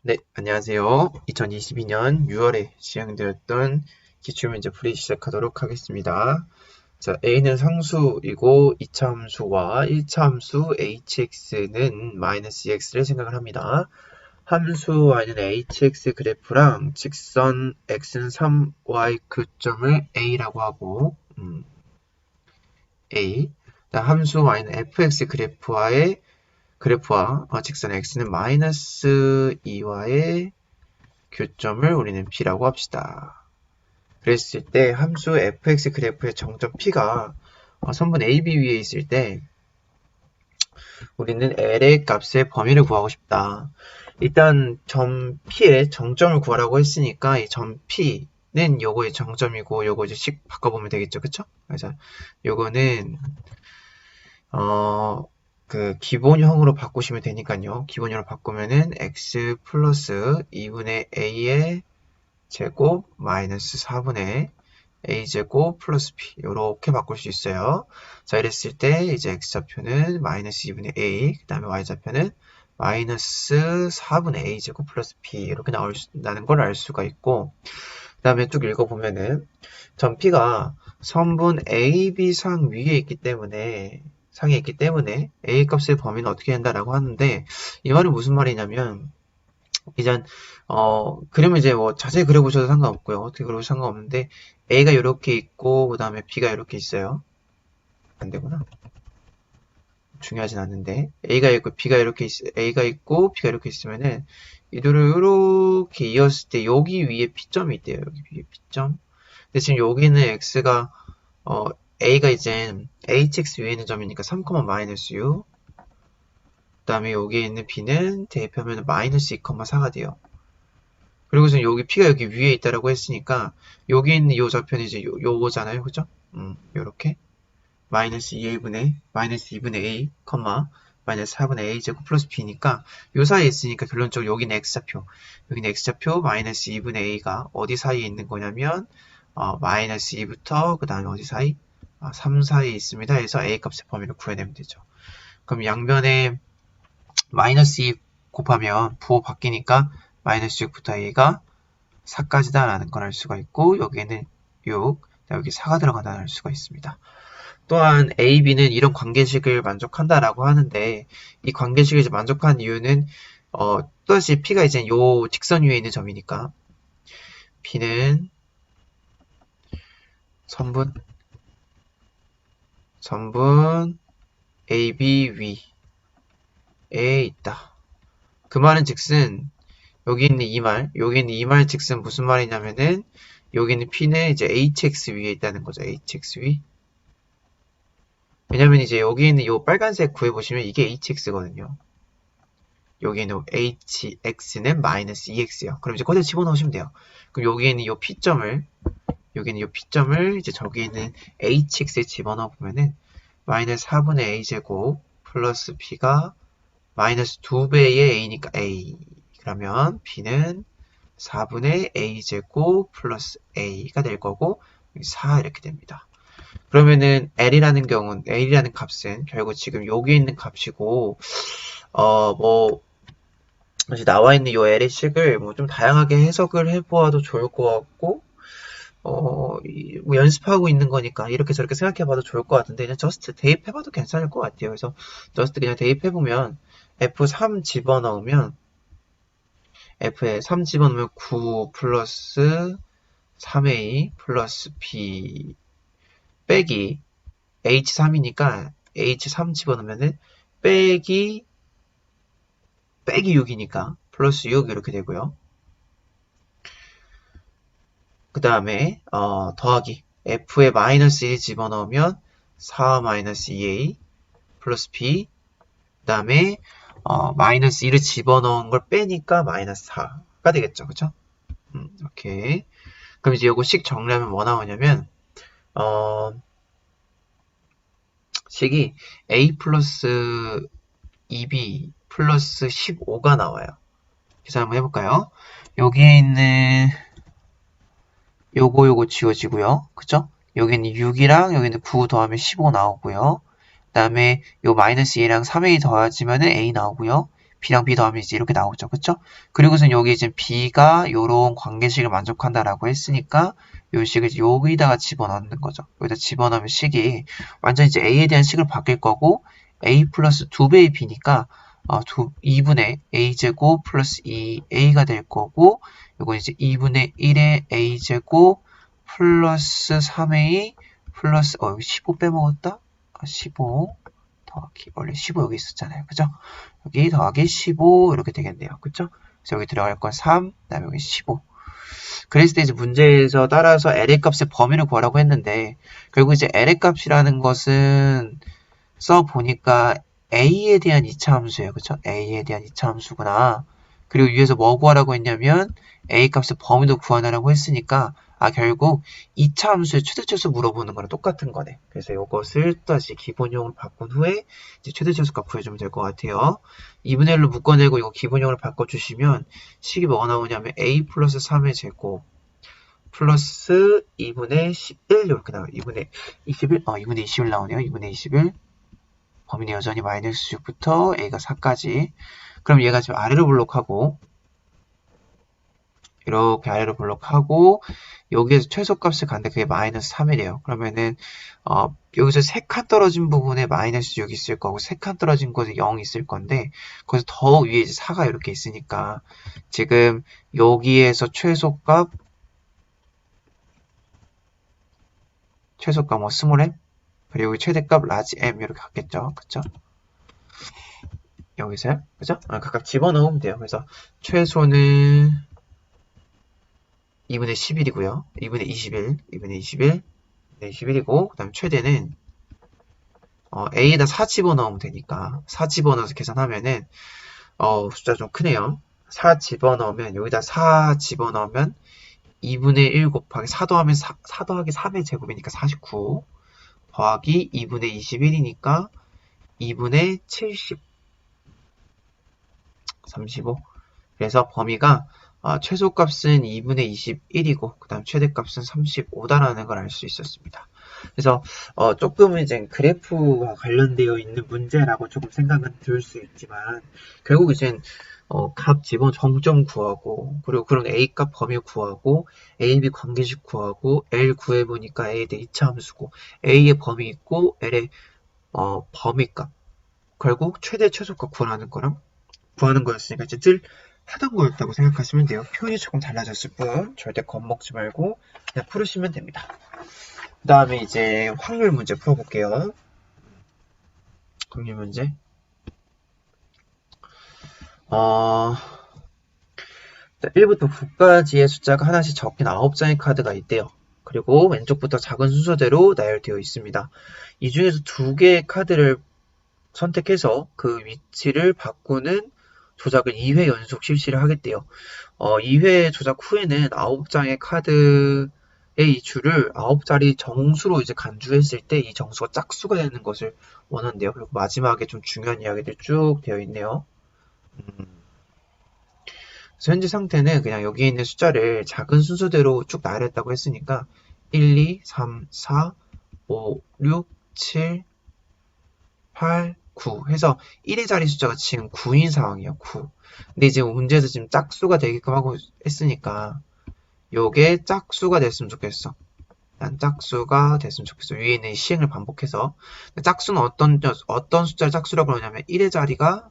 네, 안녕하세요. 2022년 6월에 시행되었던 기출문제 풀이 시작하도록 하겠습니다. 자, A는 상수이고 2차함수와 1차함수 hx는 -ex를 생각을 합니다. 함수 y는 hx 그래프랑 직선 x는 3y 교점을 A라고 하고 A. 함수 y는 fx 그래프와 직선 x는 -2와의 교점을 우리는 P라고 합시다. 그랬을 때 함수 fx 그래프의 정점 P가 선분 AB 위에 있을 때 우리는 L의 값의 범위를 구하고 싶다. 일단 점 P의 정점을 구하라고 했으니까 이 점 P는 요거의 정점이고 요거 이제 식 바꿔보면 되겠죠. 그쵸? 그래서 요거는 그 기본형으로 바꾸시면 되니까요. 기본형으로 바꾸면은 x 플러스 2분의 a의 제곱 마이너스 4분의 a제곱 플러스 b 이렇게 바꿀 수 있어요. 자, 이랬을 때 이제 x좌표는 마이너스 2분의 a, 그 다음에 y좌표는 마이너스 4분의 a제곱 플러스 b 이렇게 나는 걸 알 수가 있고, 그 다음에 쭉 읽어보면은 점 P가 선분 AB 상 위에 있기 때문에 상에 있기 때문에 A 값의 범위는 어떻게 된다라고 하는데, 이 말은 무슨 말이냐면 이제 그러면 이제 뭐 자세히 그려보셔도 상관없고요. 어떻게 그려도 상관없는데 A가 이렇게 있고 그 다음에 B가 이렇게 있어요. 안 되구나. 중요하진 않는데 A가 있고 B가 이렇게 A가 있고 B가 이렇게 있으면은 이들을 이렇게 이었을 때 여기 위에 P점이 있대요. 여기 위에 P점. 근데 지금 여기는 X가 A가 이제 HX 위에 있는 점이니까 3, 마이너스 6. 그 다음에 여기에 있는 B는 대입하면 마이너스 2,4가 돼요. 그리고 지금 여기 P가 여기 위에 있다라고 했으니까 여기 있는 요 좌표는 이제 요거잖아요. 그죠? 요렇게 마이너스 2분의 A, 마이너스 4분의 A 제곱 플러스 B니까 요 사이에 있으니까 결론적으로 여기는 X좌표 마이너스 2분의 A가 어디 사이에 있는 거냐면 마이너스 2부터 그 다음에 어디 사이? 3 사이에 있습니다. 그래서 A 값의 범위를 구해내면 되죠. 그럼 양변에 마이너스 2 곱하면 부호 바뀌니까 마이너스 6부터 A가 4까지다 라는 걸 알 수가 있고, 여기에는 6, 여기 4가 들어간다는 알 수가 있습니다. 또한 A, B는 이런 관계식을 만족한다라고 하는데, 이 관계식을 이제 만족한 이유는 또다시 P가 이제 요 직선 위에 있는 점이니까 P는 선분 AB 위에 있다. 그 말은 즉슨 여기 있는 이 말 즉슨 무슨 말이냐면은 여기 있는 P는 이제 HX 위에 있다는 거죠. HX 위. 왜냐면 이제 여기 있는 이 빨간색 구해보시면 이게 HX거든요. 여기 있는 HX는 마이너스 2X요. 그럼 이제 거기다 집어넣으시면 돼요. 그럼 여기 있는 이 P점을 이제 저기 있는 HX에 집어넣어 보면은 마이너스 4분의 A제곱 플러스 B가 마이너스 2배의 A니까 A. 그러면 B는 4분의 A제곱 플러스 A가 될 거고 4 이렇게 됩니다. 그러면은 L이라는 값은 결국 지금 여기 있는 값이고 뭐 다시 나와 있는 이 L의 식을 뭐 좀 다양하게 해석을 해보아도 좋을 것 같고 뭐 연습하고 있는 거니까 이렇게 저렇게 생각해봐도 좋을 것 같은데 그냥 저스트 대입해봐도 괜찮을 것 같아요. 그래서 저스트 그냥 대입해보면 F3 집어넣으면 F에 3 집어넣으면 9 플러스 3A 플러스 B 빼기 H3이니까 H3 집어넣으면은 빼기 6이니까 플러스 6 이렇게 되고요. 그 다음에 더하기 F에 마이너스 1 집어넣으면 4 마이너스 2A 플러스 B 그 다음에 마이너스 1을 집어넣은 걸 빼니까 마이너스 4가 되겠죠. 그쵸? 오케이. 그럼 이제 요거 식 정리하면 뭐 나오냐면 식이 A 플러스 2B 플러스 15가 나와요. 계산 한번 해볼까요? 여기에 있는 요거 지워지고요. 그쵸? 여기는 6이랑 여기는 9 더하면 15 나오고요. 그 다음에 요 마이너스 2랑 3a 더하지면은 a 나오고요. B랑 B 더하면 이제 이렇게 나오죠. 그쵸? 그리고선 여기 이제 B가 요런 관계식을 만족한다라고 했으니까 요 식을 이제 여기다가 집어넣는 거죠. 여기다 집어넣으면 식이 완전 이제 A에 대한 식을 바뀔 거고 A 플러스 2배의 B니까 2분의 A제곱 플러스 2A가 될 거고 요거 이제 2분의 1의 A제곱 플러스 3A 플러스 여기 15 빼먹었다? 15 더하기 원래 15 여기 있었잖아요. 그죠? 여기 더하기 15 이렇게 되겠네요. 그쵸? 그래서 여기 들어갈 건 3, 그다음에 여기 15. 그랬을 때 이제 문제에서 따라서 LA 값의 범위를 구하라고 했는데 결국 이제 LA 값이라는 것은 써 보니까 A에 대한 2차 함수예요. 그쵸? A에 대한 2차 함수구나. 그리고 위에서 뭐 구하라고 했냐면 A 값의 범위도 구하라고 했으니까 결국 2차 함수의 최대최소 물어보는 거랑 똑같은 거네. 그래서 이것을 다시 기본형으로 바꾼 후에 이제 최대최소값 구해주면 될 것 같아요. 2분의 1로 묶어내고 이거 기본형으로 바꿔주시면 식이 뭐가 나오냐면 A 플러스 3의 제곱 플러스 2분의 11 이렇게 나와요. 2분의 21, 2분의 21 나오네요. 2분의 21 범위는 여전히 마이너스 6부터 A가 4까지. 그럼 얘가 지금 아래로 블록하고 이렇게 아래로 블록하고 여기에서 최소값을 갔는데 그게 마이너스 3이래요. 그러면은 여기서 3칸 떨어진 부분에 마이너스 6 있을 거고 3칸 떨어진 곳에 0 있을 건데 거기서 더 위에 이제 4가 이렇게 있으니까 지금 여기에서 최소값 뭐 스몰 m 그리고 최대값 라지 m 이렇게 갖겠죠. 그쵸? 여기서요. 그죠? 각각 집어넣으면 돼요. 그래서 최소는 2분의 11이고요. 2분의 21, 2분의 21, 2분의 21이고 그 다음 최대는 A에다 4 집어넣으면 되니까 4 집어넣어서 계산하면은 숫자 좀 크네요. 4 집어넣으면 여기다 4 집어넣으면 2분의 1 곱하기 4 더하면 4 더하기 3의 제곱이니까 49 더하기 2분의 21이니까 2분의 70 35 그래서 범위가 최소값은 2분의 21이고 그 다음 최대값은 35다라는 걸 알 수 있었습니다. 그래서 조금은 이제 그래프와 관련되어 있는 문제라고 조금 생각은 들 수 있지만 결국 이제 값 집어 정점 구하고 그리고 그런 A 값 범위 구하고 A, B 관계식 구하고 L 구해보니까 A에 대해 2차 함수고 A의 범위 있고 L의 범위값 결국 최대 최소값 구하는 거였으니까 이제 늘 하던 거였다고 생각하시면 돼요. 표현이 조금 달라졌을 뿐 절대 겁먹지 말고 그냥 풀으시면 됩니다. 그 다음에 이제 확률 문제 풀어볼게요. 확률 문제 1부터 9까지의 숫자가 하나씩 적힌 9장의 카드가 있대요. 그리고 왼쪽부터 작은 순서대로 나열되어 있습니다. 이 중에서 2개의 카드를 선택해서 그 위치를 바꾸는 조작을 2회 연속 실시를 하겠대요. 2회 조작 후에는 9장의 카드의 이 줄을 9자리 정수로 이제 간주했을 때 이 정수가 짝수가 되는 것을 원한대요. 그리고 마지막에 좀 중요한 이야기들 쭉 되어 있네요. 그래서 현재 상태는 그냥 여기에 있는 숫자를 작은 순서대로 쭉 나열했다고 했으니까 1, 2, 3, 4, 5, 6, 7, 8, 9 해서 1의 자리 숫자가 지금 9인 상황이에요. 9. 근데 이제 문제에서 지금 짝수가 되게끔 하고 했으니까 요게 짝수가 됐으면 좋겠어. 난 짝수가 됐으면 좋겠어. 위에 있는 시행을 반복해서. 짝수는 어떤 숫자를 짝수라고 그러냐면 1의 자리가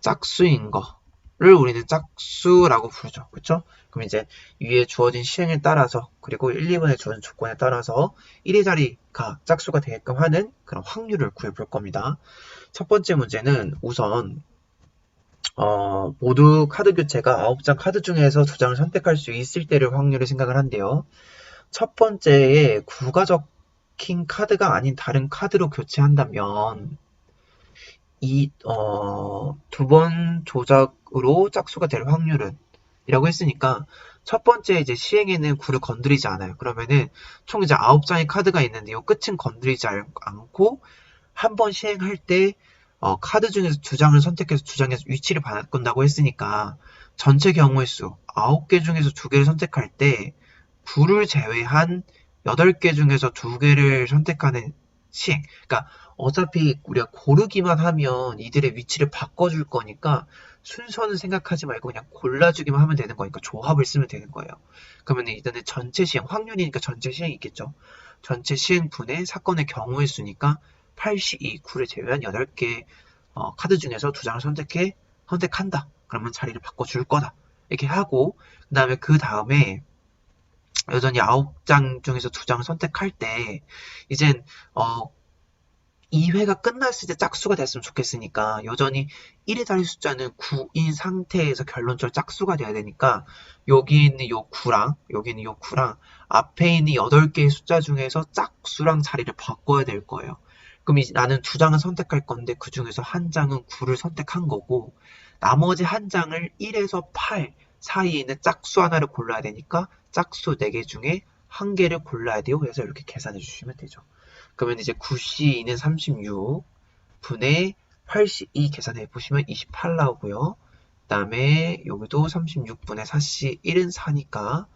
짝수인 거를 우리는 짝수라고 부르죠. 그쵸? 그럼 이제 위에 주어진 시행에 따라서 그리고 1, 2번에 주어진 조건에 따라서 1의 자리가 짝수가 되게끔 하는 그런 확률을 구해볼 겁니다. 첫 번째 문제는 우선 모두 카드 교체가 9장 카드 중에서 2장을 선택할 수 있을 때를 확률을 생각을 한대요. 첫 번째에 9가 적힌 카드가 아닌 다른 카드로 교체한다면 이 두 번 조작으로 짝수가 될 확률은 이라고 했으니까 첫 번째 이제 시행에는 9를 건드리지 않아요. 그러면은 총 이제 9장의 카드가 있는데 이 끝은 건드리지 않고 한 번 시행할 때 카드 중에서 2장을 선택해서 2장에서 위치를 바꾼다고 했으니까 전체 경우의 수 9개 중에서 2개를 선택할 때 9를 제외한 8개 중에서 2개를 선택하는 시행. 그러니까 어차피 우리가 고르기만 하면 이들의 위치를 바꿔줄 거니까 순서는 생각하지 말고 그냥 골라주기만 하면 되는 거니까 조합을 쓰면 되는 거예요. 그러면 일단은 전체 시행, 확률이니까 전체 시행이 있겠죠. 전체 시행분의 사건의 경우의 수니까 82, 9를 제외한 8개 카드 중에서 2장을 선택한다. 그러면 자리를 바꿔줄 거다. 이렇게 하고 그 다음에 여전히 9장 중에서 2장을 선택할 때 이젠 2회가 끝났을 때 짝수가 됐으면 좋겠으니까 여전히 1의 자리 숫자는 9인 상태에서 결론적으로 짝수가 돼야 되니까 여기 있는 요 9랑 여기 있는 요 9랑 앞에 있는 8개의 숫자 중에서 짝수랑 자리를 바꿔야 될 거예요. 그럼 나는 2장을 선택할 건데 그 중에서 한 장은 9를 선택한 거고 나머지 한 장을 1에서 8 사이에 있는 짝수 하나를 골라야 되니까 짝수 4개 중에 한 개를 골라야 돼요. 그래서 이렇게 계산해 주시면 되죠. 그러면 이제 9C2는 36 분의 82 계산해 보시면 28 나오고요. 그 다음에 여기도 36분의 4C1은 4니까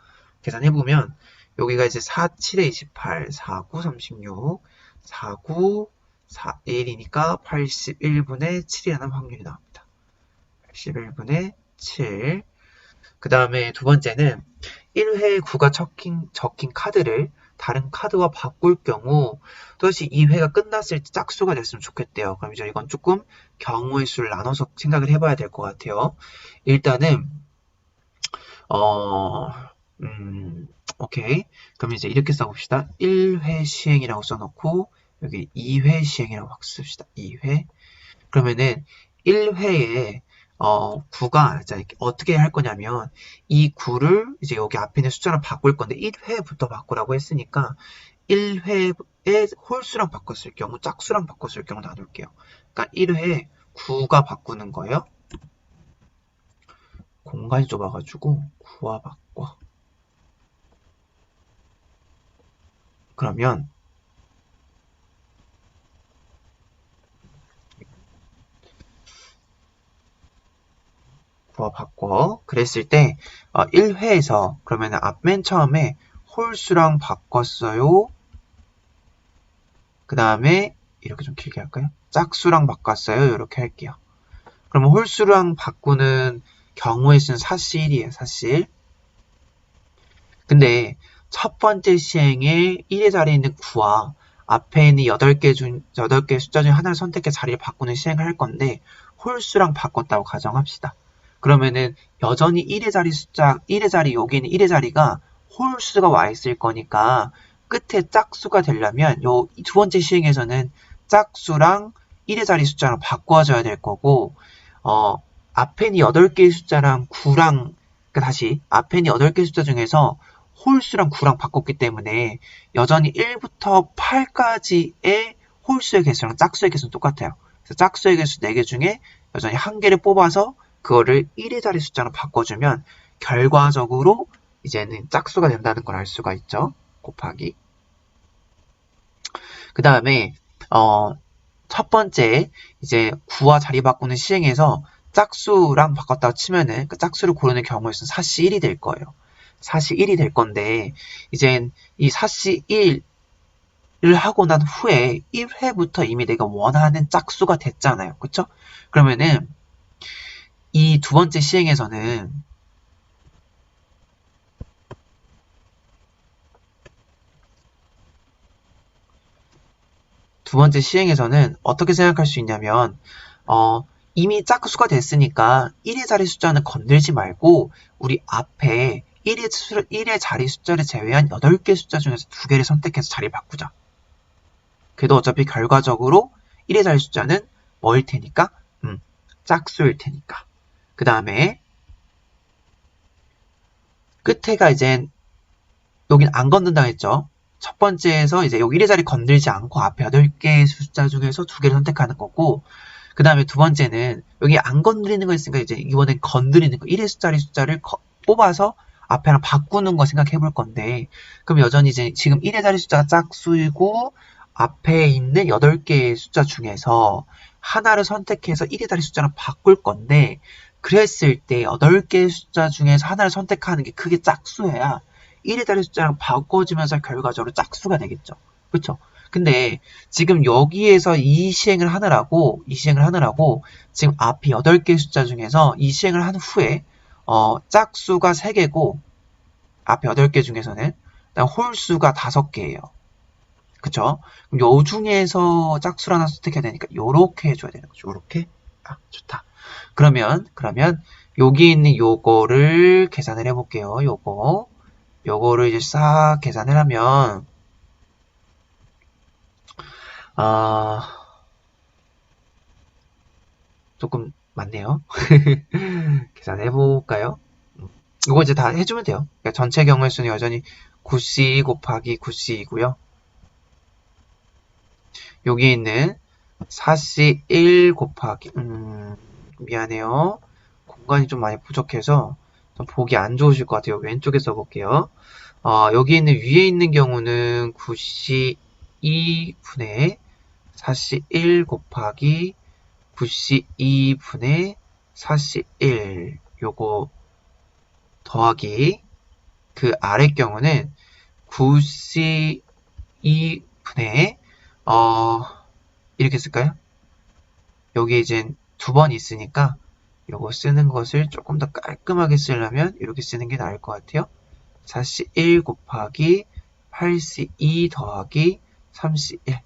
계산해 보면 여기가 이제 4, 7에 28, 4, 9, 36, 4, 9, 4, 1이니까 81분의 7이라는 확률이 나옵니다. 81분의 7. 그 다음에 두 번째는 1회 9가 적힌 카드를 다른 카드와 바꿀 경우 또다시 2회가 끝났을 때 짝수가 됐으면 좋겠대요. 그럼 이제 이건 조금 경우의 수를 나눠서 생각을 해봐야 될 것 같아요. 일단은 오케이. 그럼 이제 이렇게 써봅시다. 1회 시행이라고 써놓고 여기 2회 시행이라고 씁시다. 2회. 그러면은 1회에 9가 어떻게 할 거냐면 이 9를 이제 여기 앞에 있는 숫자랑 바꿀 건데 1회부터 바꾸라고 했으니까 1회에 홀수랑 바꿨을 경우 짝수랑 바꿨을 경우 나눌게요. 그러니까 1회에 9가 바꾸는 거예요. 공간이 좁아가지고 9와 바꿔. 그러면 바꿔. 그랬을 때 1회에서 그러면 맨 처음에 홀수랑 바꿨어요. 그 다음에 이렇게 좀 길게 할까요? 짝수랑 바꿨어요. 이렇게 할게요. 그러면 홀수랑 바꾸는 경우의 수는 4C1이에요. 4C1. 근데 첫 번째 시행에 1의 자리에 있는 9와 앞에 있는 8개 숫자 중에 하나를 선택해 자리를 바꾸는 시행을 할 건데 홀수랑 바꿨다고 가정합시다. 그러면은 여전히 1의 자리 여기 있는 1의 자리가 홀수가 와 있을 거니까 끝에 짝수가 되려면 요 두 번째 시행에서는 짝수랑 1의 자리 숫자랑 바꿔줘야 될 거고 앞에 있는 8개의 숫자랑 9랑 다시 앞에 있는 8개의 숫자 중에서 홀수랑 9랑 바꿨기 때문에 여전히 1부터 8까지의 홀수의 개수랑 짝수의 개수는 똑같아요. 그래서 짝수의 개수 4개 중에 여전히 한 개를 뽑아서 그거를 1의 자리 숫자로 바꿔주면 결과적으로 이제는 짝수가 된다는 걸 알 수가 있죠. 곱하기. 그 다음에 첫 번째 이제 9와 자리 바꾸는 시행에서 짝수랑 바꿨다고 치면은 그 짝수를 고르는 경우에 는 4C1이 될 거예요. 4C1이 될 건데 이젠 이 4C1을 하고 난 후에 1회부터 이미 내가 원하는 짝수가 됐잖아요. 그쵸? 그러면은 이 두 번째 시행에서는 어떻게 생각할 수 있냐면 이미 짝수가 됐으니까 1의 자리 숫자는 건들지 말고 우리 앞에 1의 자리 숫자를 제외한 8개 숫자 중에서 2개를 선택해서 자리를 바꾸자. 그래도 어차피 결과적으로 1의 자리 숫자는 뭐일 테니까? 짝수일 테니까. 그 다음에 끝에가 이제 여긴 안 건든다 했죠. 첫 번째에서 이제 여기 1의 자리 건들지 않고 앞에 8개의 숫자 중에서 2개를 선택하는 거고 그 다음에 두 번째는 여기 안 건드리는 거 있으니까 이제 이번엔 건드리는 거 1의 숫자를 뽑아서 앞에 하나 바꾸는 거 생각해 볼 건데 그럼 여전히 이제 지금 1의 자리 숫자가 짝수이고 앞에 있는 8개의 숫자 중에서 하나를 선택해서 1의 자리 숫자를 바꿀 건데 그랬을 때 8개의 숫자 중에서 하나를 선택하는 게 크게 짝수여야 1의 자리 숫자랑 바꿔주면서 결과적으로 짝수가 되겠죠. 그렇죠? 근데 지금 여기에서 이 시행을 하느라고 지금 앞에 8개 숫자 중에서 이 시행을 한 후에 짝수가 3개고 앞에 8개 중에서는 그다음 홀수가 5개예요. 그쵸? 그럼 요 중에서 짝수를 하나 선택해야 되니까 요렇게 해줘야 되는 거죠. 요렇게. 아, 좋다. 그러면 여기 있는 요거를 계산을 해볼게요. 요거를 이제 싹 계산을 하면 조금 많네요. 계산해볼까요? 이거 이제 다 해주면 돼요. 그러니까 전체 경우의 수는 여전히 9c 곱하기 9c이고요. 여기 있는 4c 1 곱하기 미안해요. 공간이 좀 많이 부족해서 좀 보기 안 좋으실 것 같아요. 왼쪽에 써볼게요. 여기 있는 위에 있는 경우는 9c 2분의 4c 1 곱하기 9c 2분의 4c 1 요거 더하기 그 아래 경우는 9c 2분의 이렇게 쓸까요? 여기 이제 2번 있으니까 요거 쓰는 것을 조금 더 깔끔하게 쓰려면 이렇게 쓰는 게 나을 것 같아요. 4c 1 곱하기 8c 2 더하기 3c 1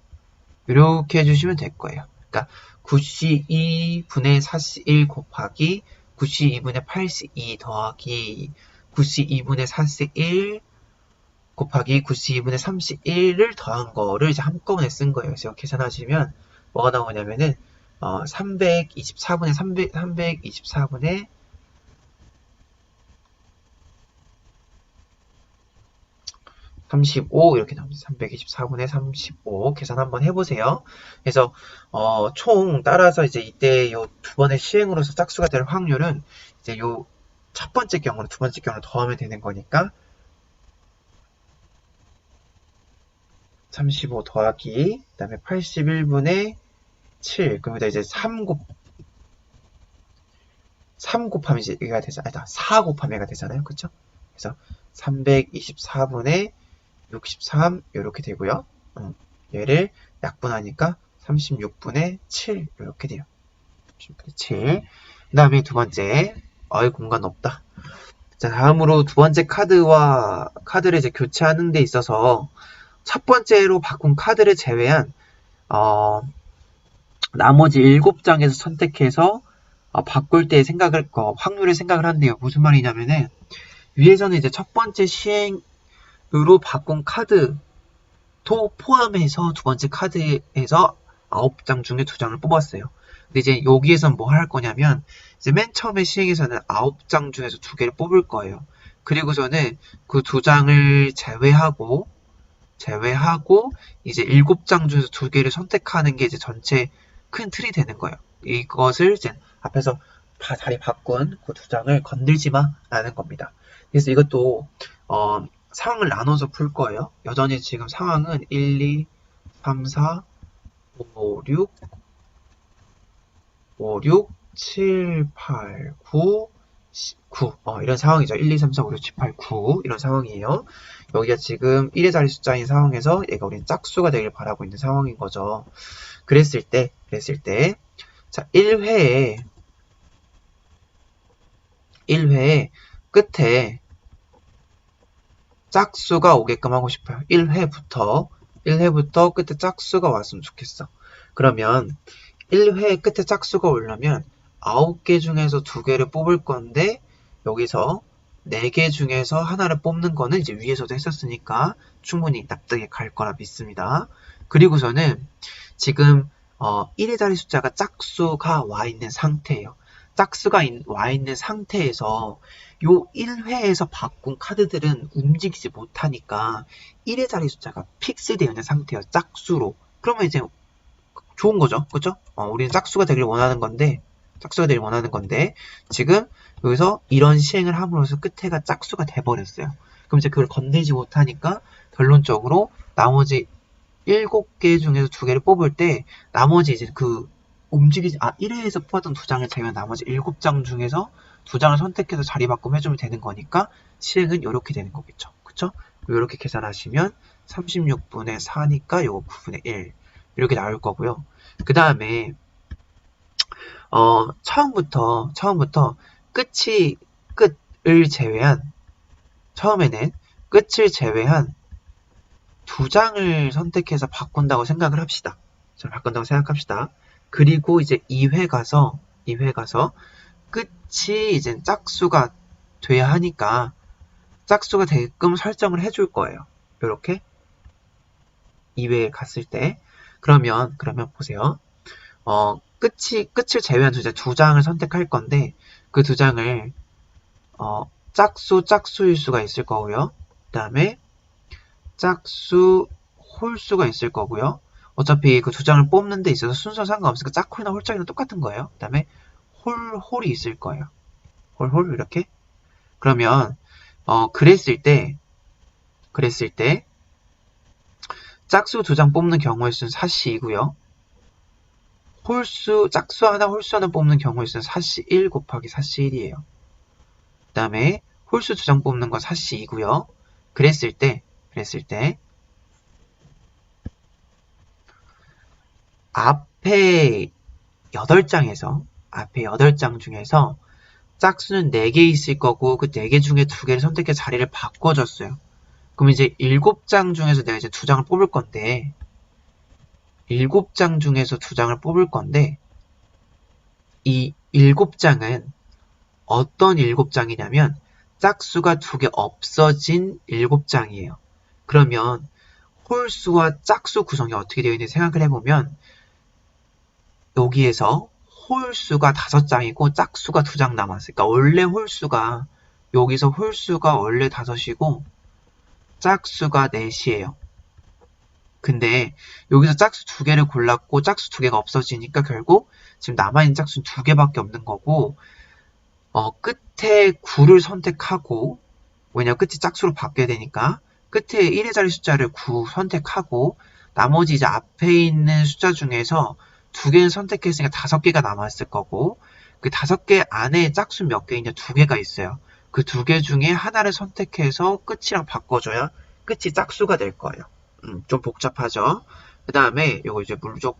이렇게 해주시면 될 거예요. 그러니까 9c 2분의 4c 1 곱하기 9c 2분의 8c 2 더하기 9c 2분의 4c 1 곱하기 9c 2분의 3c 1을 더한 거를 이제 한꺼번에 쓴 거예요. 그래서 계산하시면 뭐가 나오냐면은 324분의 324분의 35 이렇게 나옵니다. 324분의 35 계산 한번 해보세요. 그래서 총 따라서 이제 이때 요 두 번의 시행으로서 짝수가 될 확률은 이제 요 첫 번째 경우로 두 번째 경우로 더하면 되는 거니까 35 더하기 그다음에 81분의 7 그러면 이제 3 곱하면 이제 얘가 되잖아요. 아니다. 4 곱하면 얘가 되잖아요. 그쵸? 그래서 324분의 63 이렇게 되고요. 얘를 약분하니까 36분의 7 이렇게 돼요. 36분의 7. 그 다음에 두 번째 공간 없다. 자, 다음으로 두 번째 카드를 이제 교체하는 데 있어서 첫 번째로 바꾼 카드를 제외한 나머지 7장에서 선택해서 바꿀 때 확률을 생각을 하는데요. 무슨 말이냐면은 위에서는 이제 첫 번째 시행으로 바꾼 카드도 포함해서 두 번째 카드에서 9장 중에 2장을 뽑았어요. 근데 이제 여기에서는 뭐 할 거냐면 이제 맨 처음에 시행에서는 9장 중에서 2개를 뽑을 거예요. 그리고서는 그 2장을 제외하고 이제 7장 중에서 2개를 선택하는 게 이제 전체 큰 틀이 되는 거예요. 이것을 이제 앞에서 자리 바꾼 그 2장을 건들지 마라는 겁니다. 그래서 이것도 상황을 나눠서 풀 거예요. 여전히 지금 상황은 1, 2, 3, 4, 5, 6, 7, 8, 9, 9 이런 상황이죠. 1, 2, 3, 4, 5, 6, 7, 8, 9 이런 상황이에요. 여기가 지금 1의 자리 숫자인 상황에서 얘가 우리는 짝수가 되길 바라고 있는 상황인 거죠. 그랬을 때 자 1회에 끝에 짝수가 오게끔 하고 싶어요. 1회부터 끝에 짝수가 왔으면 좋겠어. 그러면 1회 끝에 짝수가 오려면 9개 중에서 2개를 뽑을 건데 여기서 4개 중에서 하나를 뽑는 거는 이제 위에서도 했었으니까 충분히 납득이 갈 거라 믿습니다. 그리고서는 지금 1의 자리 숫자가 짝수가 와 있는 상태예요. 짝수가 와 있는 상태에서 요 1회에서 바꾼 카드들은 움직이지 못하니까 1의 자리 숫자가 픽스되어 있는 상태예요. 짝수로. 그러면 이제 좋은 거죠. 그쵸? 우리는 짝수가 되길 원하는 건데 지금 여기서 이런 시행을 함으로써 끝에가 짝수가 돼버렸어요. 그럼 이제 그걸 건들지 못하니까 결론적으로 나머지 7개 중에서 2개를 뽑을 때 나머지 이제 1회에서 뽑았던 2장을 제외한 나머지 7장 중에서 2장을 선택해서 자리 바꿈 해주면 되는 거니까 시행은 이렇게 되는 거겠죠. 그쵸? 이렇게 계산하시면 36분의 4니까 요거 9분의 1 이렇게 나올 거고요. 그 다음에 처음부터 끝을 제외한 처음에는 끝을 제외한 두 장을 선택해서 바꾼다고 생각을 합시다. 바꾼다고 생각합시다. 그리고 이제 2회 가서 끝이 이제 짝수가 돼야 하니까 짝수가 되게끔 설정을 해줄 거예요. 이렇게 2회에 갔을 때 그러면 보세요. 끝을 제외한 두 장을 선택할 건데 그 두 장을 짝수일 수가 있을 거고요. 그 다음에 짝수 홀수가 있을 거고요. 어차피 그 두 장을 뽑는 데 있어서 순서 상관없으니까 짝홀이나 홀짝이나 똑같은 거예요. 그 다음에 홀이 있을 거예요. 홀 이렇게. 그러면 그랬을 때 짝수 두 장 뽑는 경우의 수는 4c이고요. 짝수 하나 홀수 하나 뽑는 경우의 수는 4c1 곱하기 4c1이에요. 그 다음에 홀수 두 장 뽑는 건 4c2고요. 그랬을 때 앞에 8장 중에서 짝수는 4개 있을 거고 그 4개 중에 2개를 선택해 자리를 바꿔줬어요. 그럼 이제 7장 중에서 내가 이제 2장을 뽑을 건데 7장 중에서 2장을 뽑을 건데 이 7장은 어떤 7장이냐면 짝수가 2개 없어진 7장이에요. 그러면 홀수와 짝수 구성이 어떻게 되어 있는지 생각을 해보면 여기에서 홀수가 5장이고 짝수가 2장 남았으니까 원래 홀수가 여기서 홀수가 원래 5이고 짝수가 4이에요. 근데 여기서 짝수 2개를 골랐고 짝수 2개가 없어지니까 결국 지금 남아있는 짝수는 2개밖에 없는 거고 끝에 9를 선택하고 왜냐면 끝이 짝수로 바뀌어야 되니까 끝에 1의 자리 숫자를 9 선택하고 나머지 이제 앞에 있는 숫자 중에서 2개는 선택했으니까 5개가 남았을 거고 그 5개 안에 짝수 몇 개 있냐 2개가 있어요. 그 2개 중에 하나를 선택해서 끝이랑 바꿔줘야 끝이 짝수가 될 거예요. 좀 복잡하죠. 그 다음에 요거 이제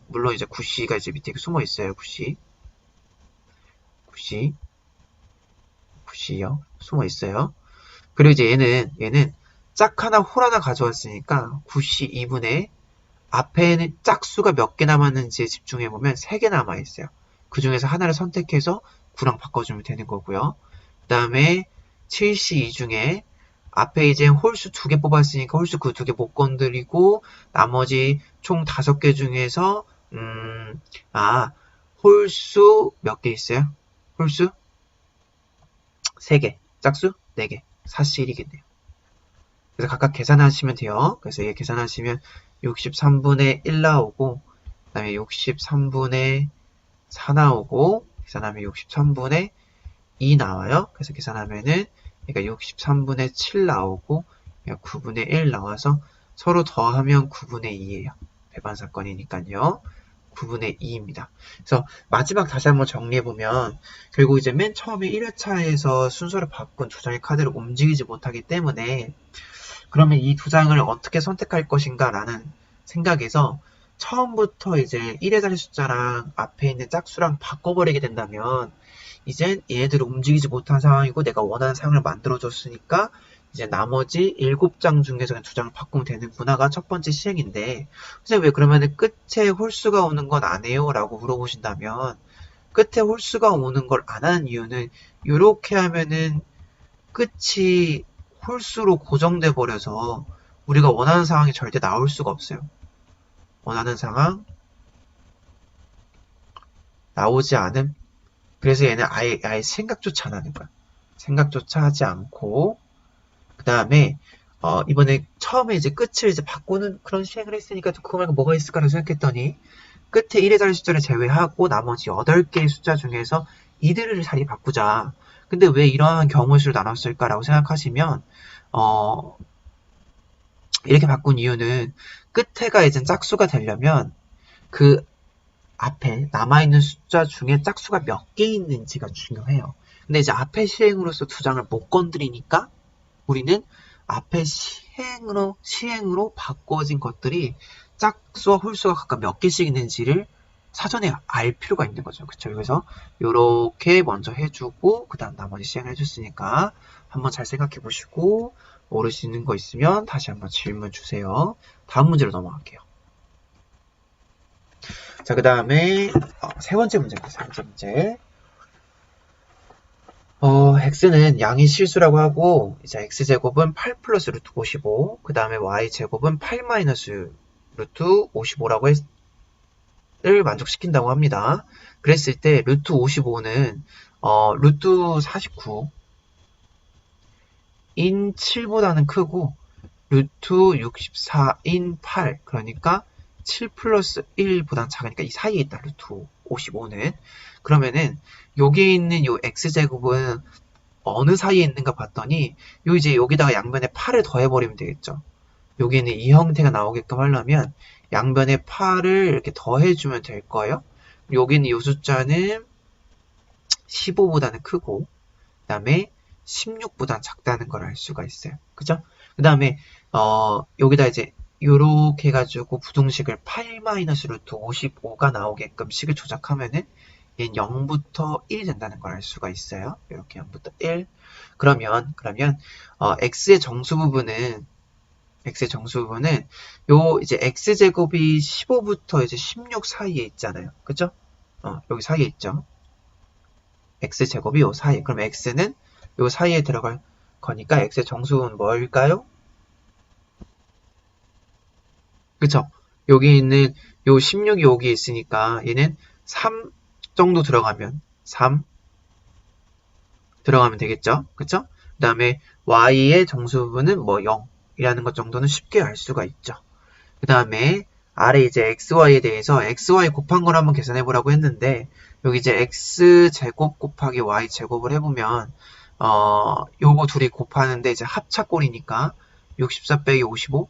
물론 이제 9C가 이제 밑에 숨어 있어요. 9C요. 숨어 있어요. 그리고 이제 얘는 짝 하나 홀 하나 가져왔으니까 9C 2분의 앞에는 짝수가 몇 개 남았는지에 집중해보면 3개 남아있어요. 그 중에서 하나를 선택해서 9랑 바꿔주면 되는 거고요. 그 다음에 7C2 중에 앞에 이제 홀수 2개 뽑았으니까 홀수 그 2개 못 건드리고 나머지 총 5개 중에서 홀수 몇 개 있어요? 홀수? 3개. 짝수? 4개. 4C 1이겠네요. 그래서 각각 계산하시면 돼요. 그래서 이게 계산하시면 63분의 1 나오고 그 다음에 63분의 4 나오고 계산하면 63분의 2 나와요. 그래서 계산하면은 그러니까 63분의 7 나오고 9분의 1 나와서 서로 더하면 9분의 2예요. 배반사건이니까요. 9분의 2입니다. 그래서 마지막 다시 한번 정리해보면 결국 이제 맨 처음에 1회차에서 순서를 바꾼 두 장의 카드를 움직이지 못하기 때문에 그러면 이 두 장을 어떻게 선택할 것인가 라는 생각에서 처음부터 이제 1의 자리 숫자랑 앞에 있는 짝수랑 바꿔버리게 된다면 이젠 얘네들을 움직이지 못한 상황이고 내가 원하는 상황을 만들어줬으니까 이제 나머지 7장 중에서 2장을 바꾸면 되는구나가 첫 번째 시행인데 선생님 왜 그러면은 끝에 홀수가 오는 건 안 해요? 라고 물어보신다면 끝에 홀수가 오는 걸 안 하는 이유는 이렇게 하면은 끝이 홀수로 고정돼 버려서 우리가 원하는 상황이 절대 나올 수가 없어요. 원하는 상황 나오지 않음. 그래서 얘는 아예 생각조차 안 하는 거야. 생각조차 하지 않고 그 다음에 이번에 처음에 이제 끝을 이제 바꾸는 그런 시행을 했으니까 그거 말고 뭐가 있을까라고 생각했더니 끝에 1의 자리 숫자를 제외하고 나머지 8개의 숫자 중에서 이들을 자리 바꾸자. 근데 왜 이러한 경우의 수를 나눴을까라고 생각하시면 이렇게 바꾼 이유는 끝에가 이제 짝수가 되려면 그 앞에 남아있는 숫자 중에 짝수가 몇 개 있는지가 중요해요. 근데 이제 앞에 시행으로서 두 장을 못 건드리니까 우리는 앞에 시행으로 바꿔진 것들이 짝수와 홀수가 각각 몇 개씩 있는지를 사전에 알 필요가 있는 거죠. 그쵸? 그래서 요렇게 먼저 해주고 그 다음 나머지 시행을 해줬으니까 한번 잘 생각해 보시고 모르시는 거 있으면 다시 한번 질문 주세요. 다음 문제로 넘어갈게요. 자, 그 다음에 세 번째 문제입니다. 세 번째 문제. x는 양의 실수라고 하고 이제 x제곱은 8 플러스 루트 55, 그 다음에 y제곱은 8 마이너스 루트 55라고 를 만족시킨다고 합니다. 그랬을 때 루트 55는 루트 49 인 7보다는 크고 루트 64인 8, 그러니까 7 플러스 1보다는 작으니까 이 사이에 있다. 루트 55는. 그러면은 여기에 있는 요 x제곱은 어느 사이에 있는가 봤더니 요 이제 여기다가 양변에 8을 더해버리면 되겠죠. 여기는 이 형태가 나오게끔 하려면 양변에 8을 이렇게 더해주면 될 거예요. 여기는 이 숫자는 15보다는 크고 그 다음에 16보다 작다는 걸 알 수가 있어요. 그죠? 그 다음에 여기다 이제 요렇게 해가지고 부등식을 8 루트 55가 나오게끔 식을 조작하면은 얘는 0부터 1이 된다는 걸 알 수가 있어요. 이렇게 0부터 1. 그러면 x의 정수 부분은 요 이제 x제곱이 15부터 이제 16 사이에 있잖아요. 그죠? 여기 사이에 있죠. x제곱이 요 사이에. 그럼 x는 요 사이에 들어갈 거니까 x의 정수는 뭘까요? 그쵸? 여기 있는 요 16이 여기 있으니까 얘는 3 정도 들어가면 3 들어가면 되겠죠? 그쵸? 그 다음에 y의 정수 부분은 뭐 0이라는 것 정도는 쉽게 알 수가 있죠. 그 다음에 아래 이제 xy에 대해서 xy 곱한 걸 한번 계산해 보라고 했는데 여기 이제 x제곱 곱하기 y제곱을 해보면 요거 둘이 곱하는데 이제 합차꼴이니까 64 빼기 55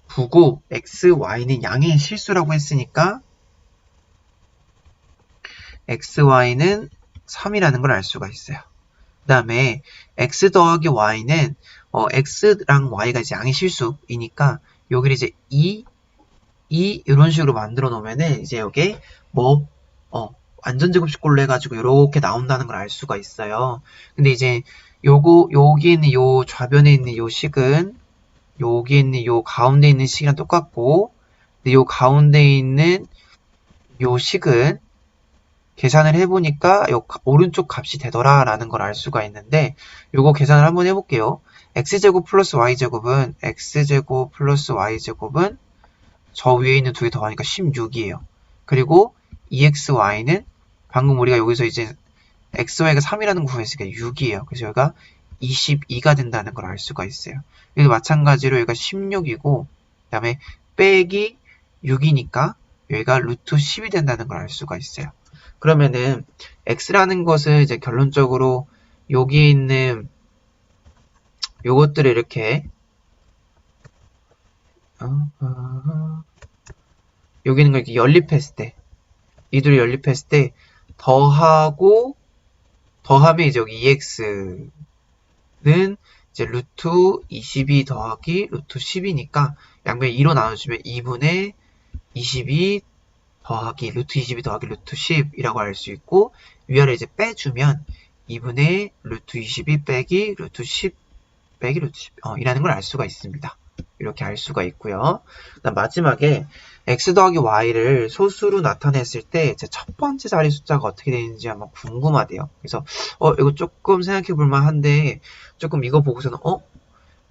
9고 xy는 양의 실수라고 했으니까 xy는 3이라는 걸 알 수가 있어요. 그 다음에 x 더하기 y는 x랑 y가 이제 양의 실수이니까 여기를 이제 2 이런 식으로 만들어 놓으면은 이제 여기에 완전 제곱식꼴로 해가지고 이렇게 나온다는 걸 알 수가 있어요. 근데 이제 여기 있는 요 좌변에 있는 요 식은 여기 있는 요 가운데 있는 식이랑 똑같고, 근데 요 가운데 있는 요 식은 계산을 해보니까 요 오른쪽 값이 되더라라는 걸 알 수가 있는데, 요거 계산을 한번 해볼게요. x제곱 플러스 y제곱은 저 위에 있는 두 개 더하니까 16이에요. 그리고 2xy는 방금 우리가 여기서 이제 xy가 3이라는 거 구했으니까 6이에요. 그래서 여기가 22가 된다는 걸 알 수가 있어요. 여기 마찬가지로 여기가 16이고 그 다음에 빼기 6이니까 여기가 루트 10이 된다는 걸 알 수가 있어요. 그러면은 x라는 것을 이제 결론적으로 여기에 있는 요것들을 이렇게 여기 있는 걸 이렇게 연립했을 때 이 둘이 연립했을 때 더하면 이제 여기 2x는 이제 루트 22 더하기 루트 10이니까 양변 2로 나눠주면 2분의 22 더하기 루트 22 더하기 루트 10이라고 할 수 있고, 위아래 이제 빼주면 2분의 루트 22 빼기 루트 10 빼기 루트 10 이라는 걸 알 수가 있습니다. 이렇게 알 수가 있고요. 그다음 마지막에 x 더하기 y를 소수로 나타냈을 때 첫 번째 자리 숫자가 어떻게 되는지 한번 궁금하대요. 그래서 이거 조금 생각해 볼 만한데 조금 이거 보고서는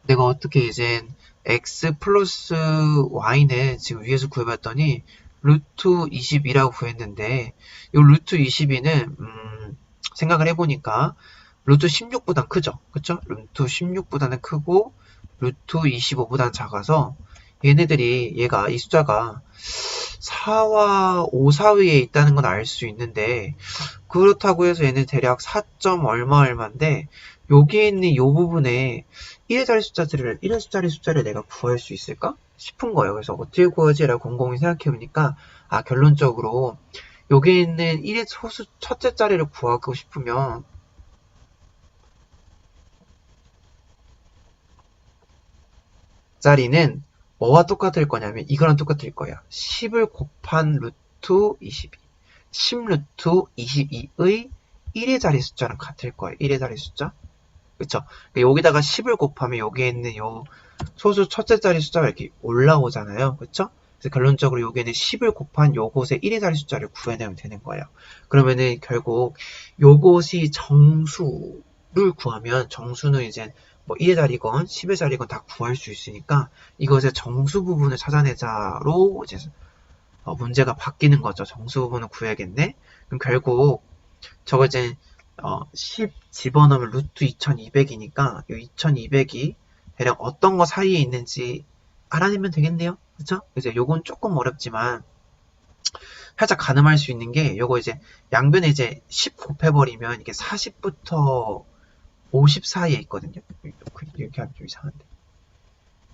내가 어떻게 이제 x 플러스 y는 지금 위에서 구해봤더니 루트 22라고 구했는데 이 루트 22는 생각을 해보니까 루트 16보다 크죠. 그쵸? 루트 16보다는 크고 루트 25보다는 작아서 얘가 이 숫자가 4와 5 사이에 있다는 건 알 수 있는데, 그렇다고 해서 얘는 대략 4. 얼마인데 여기에 있는 이 부분에 1의 숫자리 숫자를 내가 구할 수 있을까 싶은 거예요. 그래서 어떻게 구하지? 라고 곰곰이 생각해보니까 결론적으로 여기에 있는 1의 소수 첫째 자리를 구하고 싶으면 자리는 뭐와 똑같을 거냐면 이거랑 똑같을 거예요. 10을 곱한 루트 22. 10 루트 22의 1의 자리 숫자랑 같을 거예요. 1의 자리 숫자. 그쵸? 여기다가 10을 곱하면 여기에 있는 요 소수 첫째 자리 숫자가 이렇게 올라오잖아요. 그쵸? 그래서 결론적으로 여기에는 10을 곱한 요것의 1의 자리 숫자를 구해내면 되는 거예요. 그러면은 결국 요것이 정수를 구하면 정수는 이제 뭐 1의 자리건 10의 자리건 다 구할 수 있으니까 이것의 정수 부분을 찾아내자로 이제 문제가 바뀌는 거죠. 정수 부분을 구해야겠네. 그럼 결국 저거 이제 10 집어넣으면 루트 2200이니까 이 2200이 대략 어떤 거 사이에 있는지 알아내면 되겠네요. 그쵸? 이제 요건 조금 어렵지만 살짝 가늠할 수 있는 게 요거 이제 양변에 이제 10 곱해버리면 이게 40부터 50 사이에 있거든요. 이렇게 하면 좀 이상한데.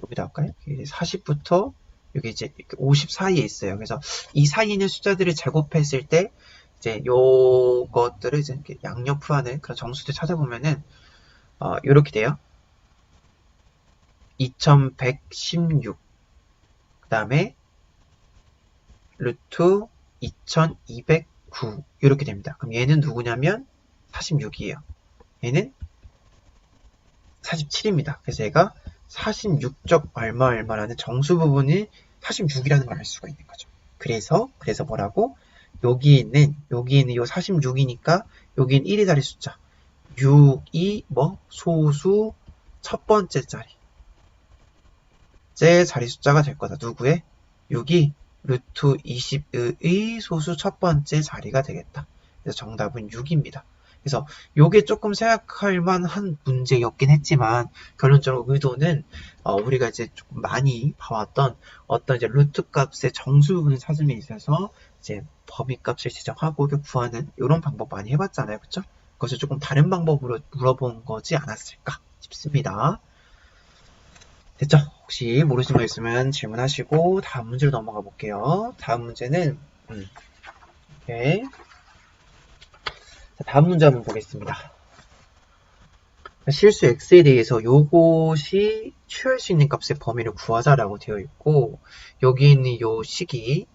여기다 할까요? 이게 40부터 여기 이제 50 사이에 있어요. 그래서 이 사이에 있는 숫자들을 제곱했을 때 이제 요것들을 이제 이렇게 양옆으로 그런 정수들 찾아보면은 이렇게 돼요. 2116 그 다음에 루트 2209 이렇게 됩니다. 그럼 얘는 누구냐면 46이에요. 얘는 47입니다. 그래서 얘가 46적 얼마라는 정수 부분이 46이라는 걸 알 수가 있는 거죠. 그래서 뭐라고? 여기 있는 요 46이니까 여긴 1의 자리 숫자 6이 소수 첫 번째 자리 숫자가 될 거다. 누구의? 6이 루트 20의 소수 첫 번째 자리가 되겠다. 그래서 정답은 6입니다. 그래서 요게 조금 생각할 만한 문제였긴 했지만 결론적으로 의도는 우리가 이제 조금 많이 봐왔던 어떤 이제 루트 값의 정수 부분을 찾음에 있어서 이제 범위 값을 지정하고 구하는 이런 방법 많이 해봤잖아요. 그쵸? 그것을 조금 다른 방법으로 물어본 거지 않았을까 싶습니다. 됐죠? 혹시 모르시는 거 있으면 질문하시고 다음 문제로 넘어가 볼게요. 다음 문제는 오케이. 자, 다음 문제 한번 보겠습니다. 실수 x에 대해서 요것이 취할 수 있는 값의 범위를 구하자라고 되어 있고 여기 있는 요 식을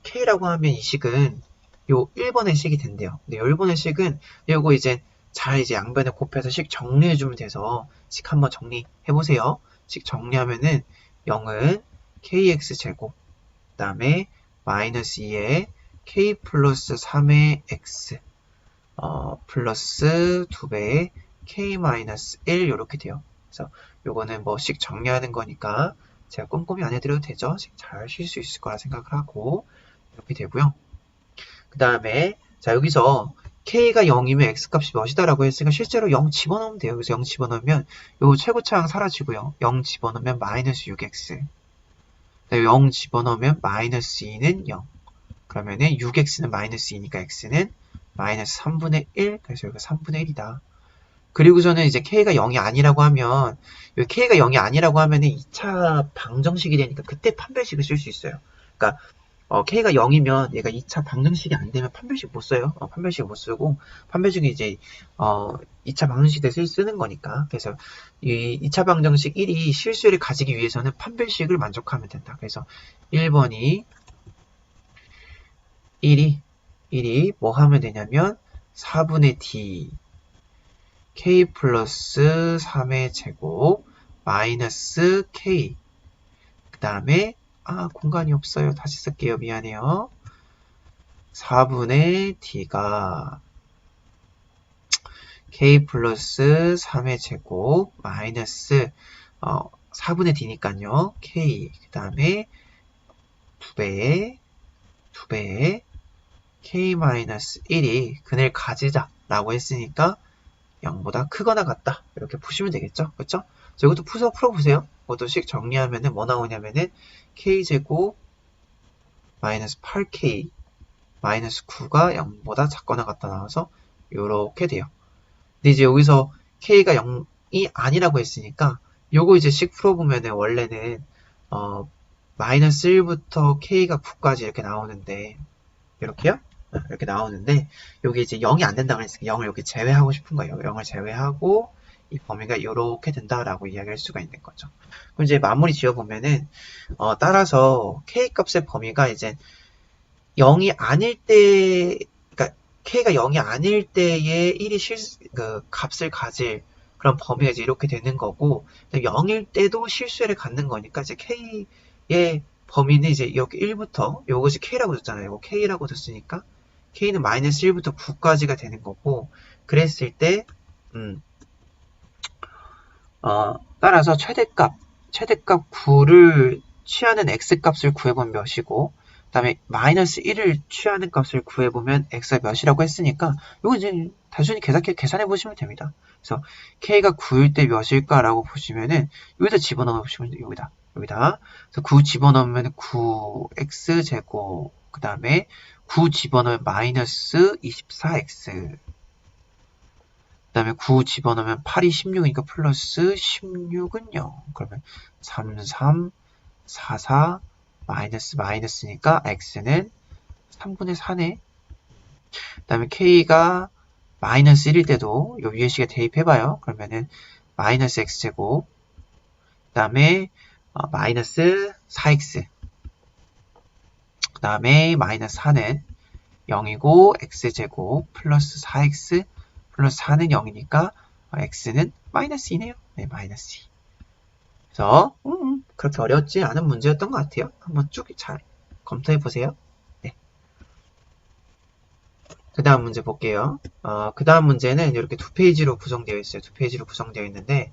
k라고 하면 이 식은 요 1번의 식이 된대요. 근데 1번의 식은 요거 이제 잘 이제 양변에 곱해서 식 정리해주면 돼서 식 한번 정리해 보세요. 식 정리하면은 0은 kx제곱 그 다음에 마이너스 2에 k 플러스 3의 x 플러스 2배의 k-1 이렇게 돼요. 그래서 요거는 식 정리하는 거니까 제가 꼼꼼히 안 해드려도 되죠. 잘 쉴 수 있을 거라 생각을 하고 이렇게 되고요. 그 다음에 자 여기서 k가 0이면 x값이 몇이다라고 했으니까 실제로 0 집어넣으면 돼요. 그래서 0 집어넣으면 요 최고차항 사라지고요. 0 집어넣으면 마이너스 6x 0 집어넣으면 마이너스 2는 0 그러면은 6x는 마이너스 2니까 x는 마이너스 3분의 1 그래서 여기가 3분의 1이다. 그리고서는 이제 k가 0이 아니라고 하면 k가 0이 아니라고 하면은 2차 방정식이 되니까 그때 판별식을 쓸 수 있어요. 그러니까 k가 0이면 얘가 2차 방정식이 안 되면 판별식 못 써요. 판별식 못 쓰고 판별식이 이제 2차 방정식 때 쓰는 거니까. 그래서 이 2차 방정식 1이 실수를 가지기 위해서는 판별식을 만족하면 된다. 그래서 1번이 1이 뭐 하면 되냐면 4분의 d k 플러스 3의 제곱 마이너스 k 그 다음에 공간이 없어요. 다시 쓸게요. 미안해요. 4분의 d가 k 플러스 3의 제곱 마이너스 4분의 d니까요. k 그 다음에 2배의 k-1이 근을 가지자 라고 했으니까 0보다 크거나 같다. 이렇게 푸시면 되겠죠. 그렇죠? 자, 이것도 풀어보세요. 이것도 식 정리하면은 뭐 나오냐면은 k제곱 마이너스 8k 마이너스 9가 0보다 작거나 같다 나와서 이렇게 돼요. 근데 이제 여기서 k가 0이 아니라고 했으니까 요거 이제 식 풀어보면은 원래는 마이너스 1부터 k가 9까지 이렇게 나오는데 이렇게요? 이렇게 나오는데 여기 이제 0이 안 된다고 했으니까 0을 여기 제외하고 싶은 거예요. 0을 제외하고 이 범위가 이렇게 된다라고 이야기할 수가 있는 거죠. 그럼 이제 마무리 지어보면은 따라서 k 값의 범위가 이제 0이 아닐 때, 그러니까 k가 0이 아닐 때에 1이 그 값을 가질 그런 범위가 이제 이렇게 되는 거고, 0일 때도 실수를 갖는 거니까 이제 k의 범위는 이제 여기 1부터 요것이 k라고 줬잖아요. 이거 k라고 줬으니까 k는 마이너스 1부터 9까지가 되는 거고, 그랬을 때 따라서 최대값 9를 취하는 x값을 구해보면 몇이고, 그 다음에 마이너스 1을 취하는 값을 구해보면 x가 몇이라고 했으니까 이거 이제 단순히 계산해 보시면 됩니다. 그래서 k가 9일 때 몇일까라고 보시면은 여기다 집어넣어 보시면 돼요. 여기다. 그래서 9 집어넣으면 9x제곱, 그 다음에 9 집어넣으면 마이너스 24x, 그 다음에 9 집어넣으면 8이 16이니까 플러스 16은 0. 그러면 3, 3, 4, 4, 마이너스니까 x는 3분의 4네. 그 다음에 k가 마이너스 1일 때도 요 위에 식에 대입해봐요. 그러면은 마이너스 x제곱, 그 다음에 마이너스 4x, 그 다음에 마이너스 4는 0이고 x제곱 플러스 4x 플러스 4는 0이니까 x는 마이너스 2네요. 네, 마이너스 2. 그래서 그렇게 어렵지 않은 문제였던 것 같아요. 한번 쭉 잘 검토해 보세요. 네. 그 다음 문제 볼게요. 그 다음 문제는 이렇게 두 페이지로 구성되어 있어요. 두 페이지로 구성되어 있는데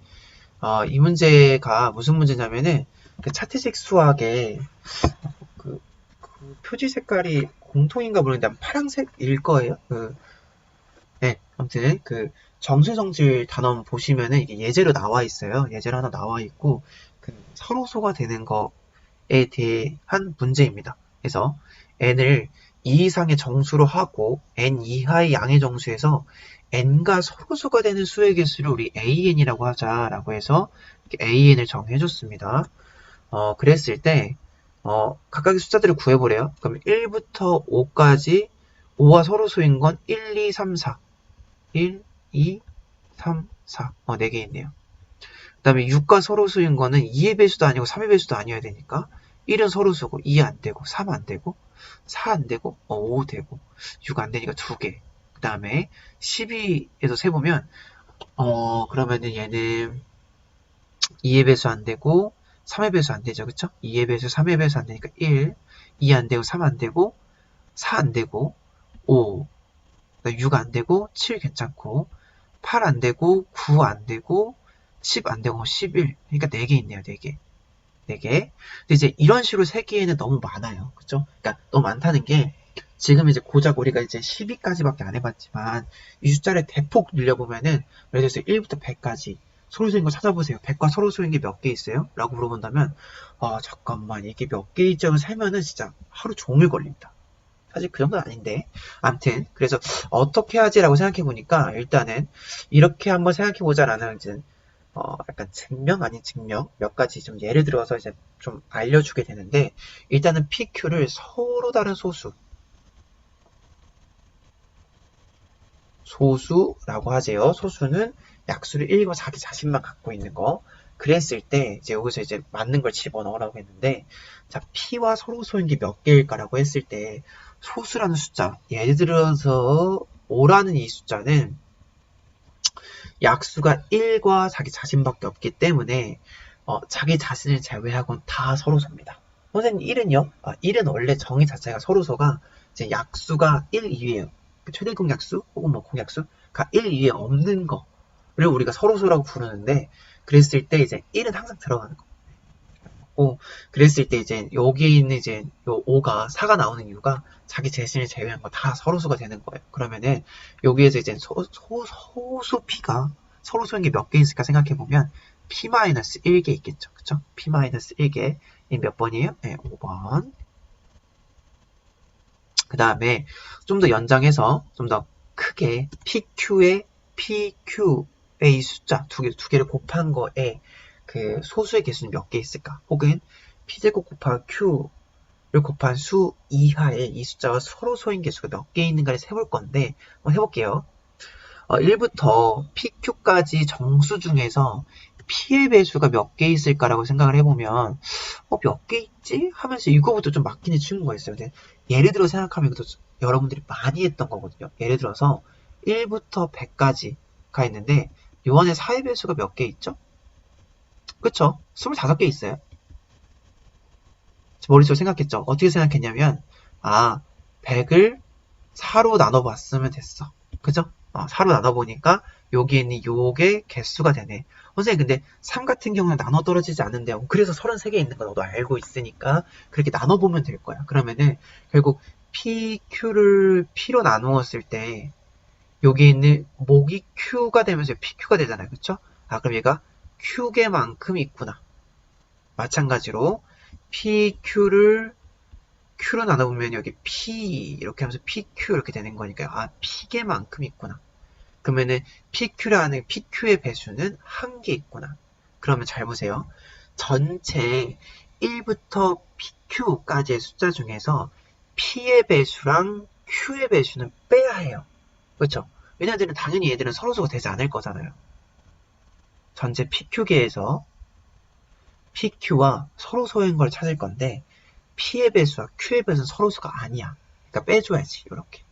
이 문제가 무슨 문제냐면은 그 차트식 수학에 그 표지 색깔이 공통인가 모르겠는데 파란색일 거예요. 네, 아무튼 그 정수정질 단원 보시면은 이게 예제로 나와 있어요. 예제로 하나 나와 있고 그 서로소가 되는 거에 대한 문제입니다. 그래서 n을 2 이상의 정수로 하고 n 이하의 양의 정수에서 n과 서로소가 되는 수의 개수를 우리 an이라고 하자라고 해서 an을 정해줬습니다. 그랬을 때 각각의 숫자들을 구해보래요. 그럼 1부터 5까지 5와 서로소인 건 1, 2, 3, 4 1, 2, 3, 4 4개 있네요. 그 다음에 6과 서로수인 거는 2의 배수도 아니고 3의 배수도 아니어야 되니까 1은 서로수고 2 안 되고 3 안 되고 4 안 되고 5 되고 6 안 되니까 2개. 그 다음에 12에서 세보면 그러면은 얘는 2의 배수 안 되고 3의 배수 안 되죠. 그쵸? 2의 배수 3의 배수 안 되니까 1, 2 안 되고 3 안 되고 4 안 되고 5, 6 안 되고 7 괜찮고 8 안 되고 9 안 되고 10 안 되고 11. 그러니까 4개 있네요. 4개. 4개. 근데 이제 이런 식으로 세기에는 너무 많아요. 그쵸? 그러니까 너무 많다는 게 지금 이제 고작 우리가 이제 12까지밖에 안 해봤지만 이 숫자를 대폭 늘려보면은 예를 들어서 1부터 100까지 서로소인 거 찾아보세요. 100과 서로소인 게 몇 개 있어요? 라고 물어본다면 잠깐만 이게 몇 개 있죠? 세면은 진짜 하루 종일 걸립니다. 사실 그 정도는 아닌데 암튼 그래서 어떻게 하지라고 생각해 보니까 일단은 이렇게 한번 생각해 보자라는 이제 약간 증명 아닌 증명 몇 가지 좀 예를 들어서 이제 좀 알려주게 되는데 일단은 PQ를 서로 다른 소수라고 하재요. 소수는 약수를 1과 자기 자신만 갖고 있는 거. 그랬을 때 이제 여기서 이제 맞는 걸 집어넣으라고 했는데 자 P와 서로소인 게 몇 개일까라고 했을 때 소수라는 숫자 예를 들어서 5라는 이 숫자는 약수가 1과 자기 자신밖에 없기 때문에 자기 자신을 제외하고는 다 서로소입니다. 선생님 1은요? 1은 원래 정의 자체가 서로소가 이제 약수가 1 이외에요. 최대 공약수 혹은 뭐 공약수가 1 이외에 없는 거를 우리가 서로소라고 부르는데 그랬을 때 이제 1은 항상 들어가는 거. 그랬을 때 이제 여기 있는 이제 요 5가 4가 나오는 이유가 자기 자신을 제외한 거 다 서로수가 되는 거예요. 그러면은 여기에서 이제 소수 P가 서로수인 게 몇 개 있을까 생각해 보면 P-1개 있겠죠. 그쵸? P-1개 이 몇 번이에요? 네, 5번. 그 다음에 좀 더 연장해서 좀 더 크게 PQ의 이 숫자 두 개를 곱한 거에 그 소수의 개수는 몇 개 있을까? 혹은 P제곱 곱하기 Q를 곱한 수 이하의 이 숫자와 서로소인 개수가 몇 개 있는가를 세볼 건데 한번 해볼게요. 1부터 PQ까지 정수 중에서 P의 배수가 몇 개 있을까라고 생각을 해보면 몇 개 있지? 하면서 이거부터 좀 막히는 친구가 있어요. 근데 예를 들어 생각하면 이것도 여러분들이 많이 했던 거거든요. 예를 들어서 1부터 100까지가 있는데 요 안에 4의 배수가 몇 개 있죠? 그쵸? 25개 있어요. 머릿속으로 생각했죠? 어떻게 생각했냐면 100을 4로 나눠봤으면 됐어. 그죠? 4로 나눠보니까 여기 있는 요게 개수가 되네. 선생님 근데 3 같은 경우는 나눠 떨어지지 않는데요. 그래서 33개 있는 거 너도 알고 있으니까 그렇게 나눠보면 될 거야. 그러면은 결국 PQ를 P로 나누었을 때 여기 있는 목이 Q가 되면서 PQ가 되잖아요. 그쵸? 그럼 얘가 Q개만큼 있구나. 마찬가지로 PQ를 Q로 나눠보면 여기 P 이렇게 하면서 PQ 이렇게 되는 거니까 P개만큼 있구나. 그러면은 PQ라는 PQ의 배수는 1개 있구나. 그러면 잘 보세요. 전체 1부터 PQ까지의 숫자 중에서 P의 배수랑 Q의 배수는 빼야 해요. 그렇죠? 왜냐하면 당연히 얘들은 서로서로 되지 않을 거잖아요. 전체 PQ계에서 PQ와 서로서로인 걸 찾을 건데 P의 배수와 Q의 배수는 서로서가 아니야. 그러니까 빼줘야지. 이렇게.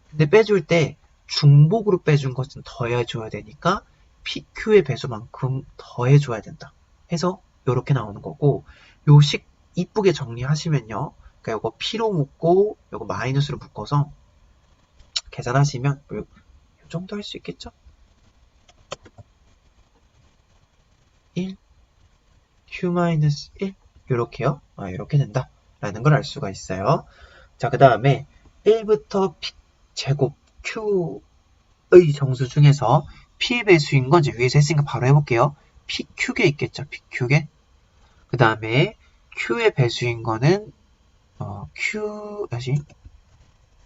근데 빼줄 때 중복으로 빼준 것은 더해줘야 되니까 PQ의 배수만큼 더해줘야 된다. 해서 이렇게 나오는 거고 요 식 이쁘게 정리하시면요. 그러니까 요거 P로 묶고 요거 마이너스로 묶어서 계산하시면 요 정도 할 수 있겠죠? 1 Q-1 요렇게요. 이렇게 된다. 라는 걸 알 수가 있어요. 자, 그 다음에 1부터 P 제곱 Q의 정수 중에서 P의 배수인 건 이제 위에서 했으니까 바로 해볼게요. PQ계 있겠죠. PQ계. 그 다음에 Q의 배수인 거는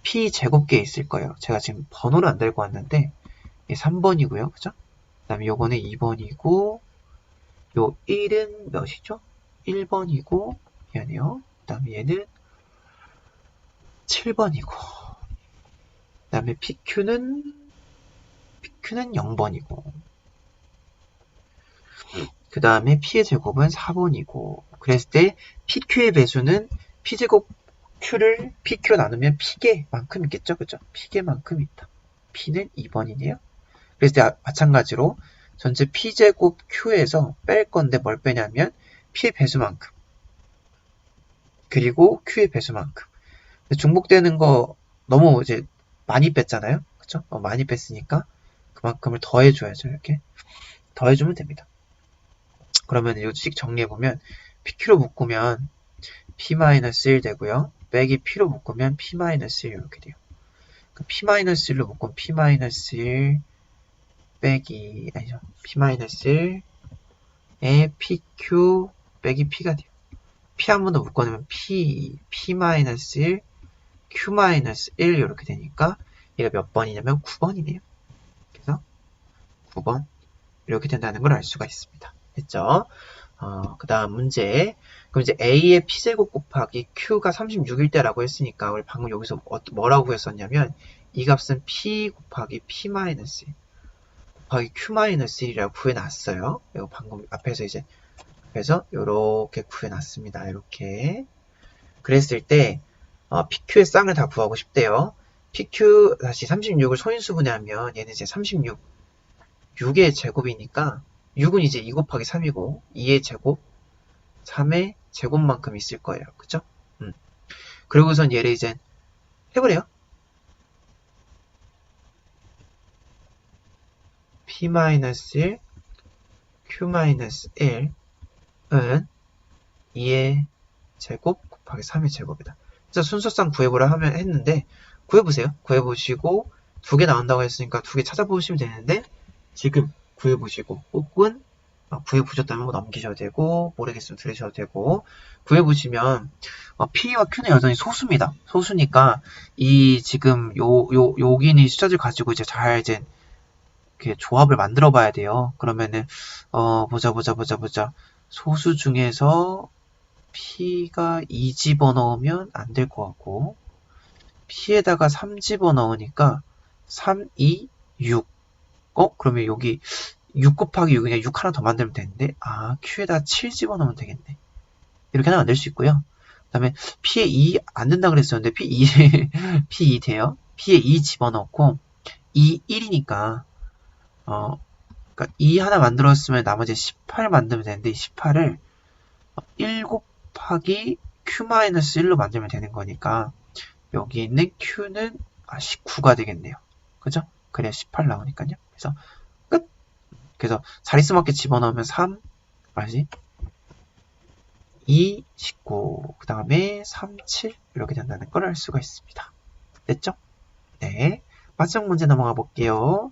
P 제곱계 있을 거예요. 제가 지금 번호를 안 달고 왔는데 3번이고요. 그죠? 그 다음에 요거는 2번이고 요 1은 몇이죠? 1번이고 미안해요. 그 다음에 얘는 7번이고 그 다음에 PQ는 0번이고 그 다음에 P의 제곱은 4번이고 그랬을 때 PQ의 배수는 P제곱 Q를 PQ로 나누면 P개만큼 있겠죠? 그죠? P개만큼 있다. P는 2번이네요. 그랬을 때 마찬가지로 전체 P제곱 Q에서 뺄 건데 뭘 빼냐면 P의 배수만큼 그리고 Q의 배수만큼 중복되는 거 너무 이제 많이 뺐잖아요. 그쵸? 많이 뺐으니까 그만큼을 더해줘야죠. 이렇게 더해주면 됩니다. 그러면 이 식 정리해보면 PQ로 묶으면 P-1 되고요. 빼기 P로 묶으면 P-1 이렇게 돼요. P-1로 묶으면 P-1 빼기 아니죠. P-1에 PQ 빼기 P가 돼요. P 한 번 더 묶어내면 P, P-1, Q-1 이렇게 되니까 얘가 몇 번이냐면 9번이네요. 그래서 9번 이렇게 된다는 걸 알 수가 있습니다. 됐죠? 그 다음 문제. 그럼 이제 A의 P제곱 곱하기 Q가 36일 때라고 했으니까 우리 방금 여기서 뭐라고 구했었냐면 이 값은 P 곱하기 P-1 곱하기 Q-1이라고 구해놨어요. 이거 방금 앞에서 이렇게 구해놨습니다. 이렇게. 그랬을 때 PQ의 쌍을 다 구하고 싶대요. PQ 다시 36을 소인수분해하면 얘는 이제 36 6의 제곱이니까 6은 이제 2 곱하기 3이고 2의 제곱 3의 제곱만큼 있을 거예요. 그쵸? 그리고선 얘를 이제 해보래요. P-1, Q-1은 2의 제곱 곱하기 3의 제곱이다. 그래서 순서상 구해보라 하면 했는데 구해보세요. 구해보시고 2개 나온다고 했으니까 2개 찾아보시면 되는데 지금 구해보시고 혹은 구해보셨다면 넘기셔도 되고 모르겠으면 들으셔도 되고 구해보시면 P와 Q는 여전히 소수입니다. 소수니까 이 지금 여기 있는 숫자들 가지고 이제 잘 이제 이렇게 조합을 만들어 봐야 돼요. 그러면은 보자. 소수 중에서 P가 2 집어넣으면 안 될 것 같고 P에다가 3 집어넣으니까 3, 2 6. 그러면 여기 6 곱하기 6 그냥 6 하나 더 만들면 되는데, Q에다 7 집어넣으면 되겠네. 이렇게 하나 만들 수 있고요. 그 다음에 P에 2 안 된다 그랬었는데, P2 돼요. P에 2 집어넣고, 2, 1이니까, 그러니까 2 하나 만들었으면 나머지 18 만들면 되는데, 18을 1 곱하기 Q-1로 만들면 되는 거니까, 여기 있는 Q는 19가 되겠네요. 그죠? 그래야 18 나오니까요. 그래서 끝! 그래서 자릿수 맞게 집어넣으면 3, 알지? 2, 19, 그 다음에 3, 7 이렇게 된다는 걸 알 수가 있습니다. 됐죠? 네. 마지막 문제 넘어가 볼게요.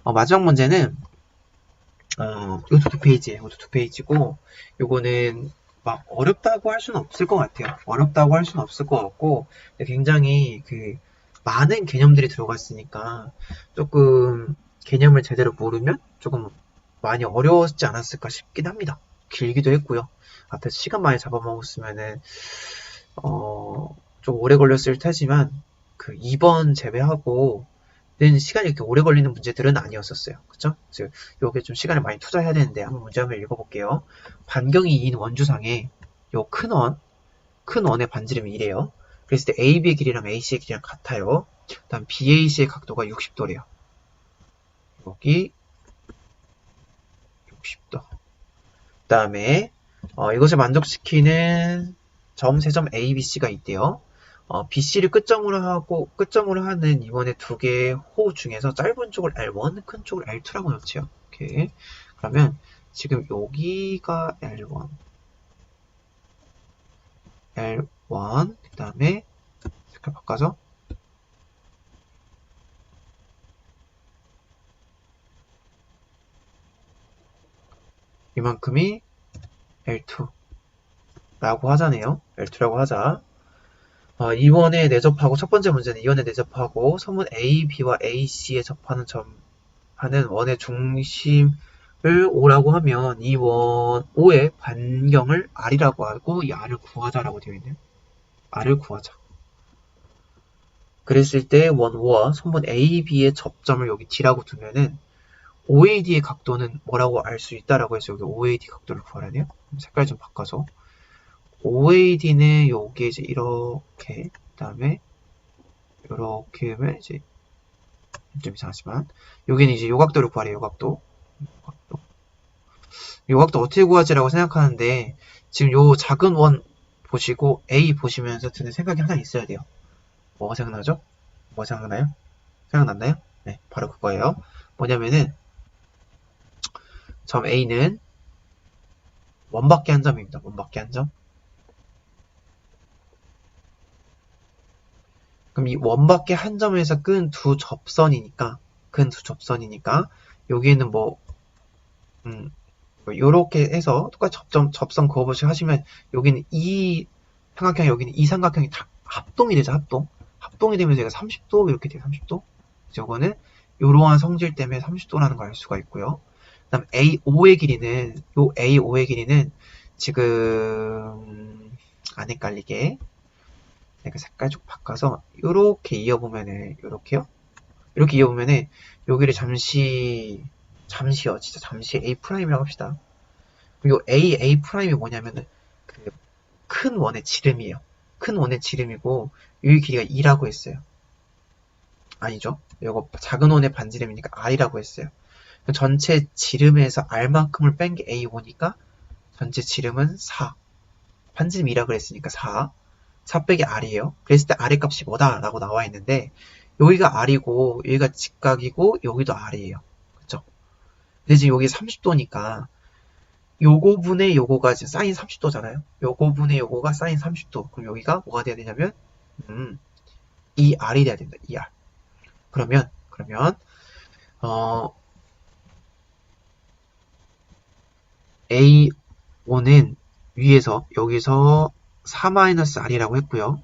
마지막 문제는 이것도 2페이지예요. 이것도 2페이지고 요거는 막 어렵다고 할 수는 없을 것 같아요. 어렵다고 할 수는 없을 것 같고 굉장히 많은 개념들이 들어갔으니까 조금 개념을 제대로 모르면 조금 많이 어려웠지 않았을까 싶긴 합니다. 길기도 했고요. 앞에서 시간 많이 잡아먹었으면은 좀 오래 걸렸을 테지만 2번 제외하고 는 시간이 이렇게 오래 걸리는 문제들은 아니었었어요. 그쵸? 그래서 요게 좀 시간을 많이 투자해야 되는데 한번 문제 한번 읽어볼게요. 반경이 2인 원주상에 요 큰 원의 반지름이 이래요. 그랬을 때 AB의 길이랑 AC의 길이랑 같아요. 그 다음 BAC의 각도가 60도래요. 여기 60도. 그 다음에 이것을 만족시키는 점, 세점 A, B, C가 있대요. BC를 끝점으로 하는 이번에 두 개의 호 중에서 짧은 쪽을 L1, 큰 쪽을 L2라고 놓지요. 오케이. 그러면 지금 여기가 L1, 그 다음에 색깔 바꿔서 이만큼이 L2라고 하자네요. L2라고 하자. 2원에 내접하고 첫 번째 문제는 2원에 내접하고 선문 A, B와 AC에 접하는 하는 원의 중심을 O라고 하면 이 원 O의 반경을 R이라고 하고 이 R을 구하자라고 되어 있네요. R을 구하자. 그랬을 때 원 O와 선문 A, B의 접점을 여기 D라고 두면은 OAD의 각도는 뭐라고 알 수 있다라고 해서 여기 OAD 각도를 구하라네요. 색깔 좀 바꿔서 OAD는 여기 이제 이렇게 그다음에 이렇게 하면 이제 좀 이상하지만 여기는 이제 요각도를 구하래요. 요각도 어떻게 구하지라고 생각하는데 지금 요 작은 원 보시고 A 보시면서 드는 생각이 하나 있어야 돼요. 뭐가 생각나죠? 뭐가 생각나요? 생각났나요? 네, 바로 그거예요. 뭐냐면은 점 A는 원밖에 한 점입니다. 원밖에 한 점. 그럼 이 원밖에 한 점에서 끈 두 접선이니까 여기에는 요렇게 해서 똑같이 접선 그어보시 하시면 여기는 이 삼각형, 여기는 이 삼각형이 다 합동이 되죠. 합동이 되면서 얘가 30도 이렇게 돼요. 30도. 요거는 이러한 성질 때문에 30도라는 걸 알 수가 있고요. 그다음 A5의 길이는 지금 안 헷갈리게 내가 색깔 좀 바꿔서 이렇게 이어보면은 이렇게 이어보면은 여기를 잠시요. 진짜 잠시 A'이라고 합시다. 그리고 A''이 뭐냐면은 큰 원의 지름이에요. 큰 원의 지름이고 여기 길이가 2라고 했어요. 아니죠. 이거 작은 원의 반지름이니까 R이라고 했어요. 전체 지름에서 R만큼을 뺀 게 A5니까 전체 지름은 4. 반지름 2라 그랬으니까 4 빼기 R이에요. 그랬을 때 R의 값이 뭐다? 라고 나와 있는데 여기가 R이고 여기가 직각이고 여기도 R이에요. 그쵸? 근데 지금 여기 30도니까 요거 분의 요거가 지금 사인 30도잖아요. 요거 분의 요거가 사인 30도. 그럼 여기가 뭐가 돼야 되냐면 2R이 돼야 된다. 2R. 그러면 A5는 위에서 여기서 4-R이라고 했고요.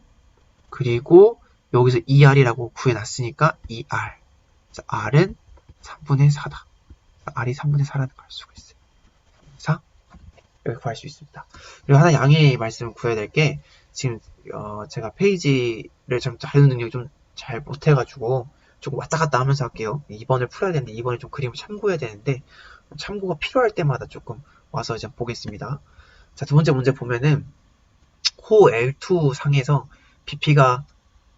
그리고 여기서 2R이라고 구해놨으니까 2R. 그래서 R은 3분의 4다. R이 3분의 4라는 걸 알 수가 있어요. 4? 이렇게 구할 수 있습니다. 그리고 하나 양해의 말씀을 구해야 될 게 지금 제가 페이지를 좀 다루는 능력이 좀 잘 못해가지고 조금 왔다 갔다 하면서 할게요. 2번을 풀어야 되는데 2번을 좀 그림을 참고해야 되는데 참고가 필요할 때마다 조금 와서 이제 보겠습니다. 자, 두 번째 문제 보면은 호 L2 상에서 BP가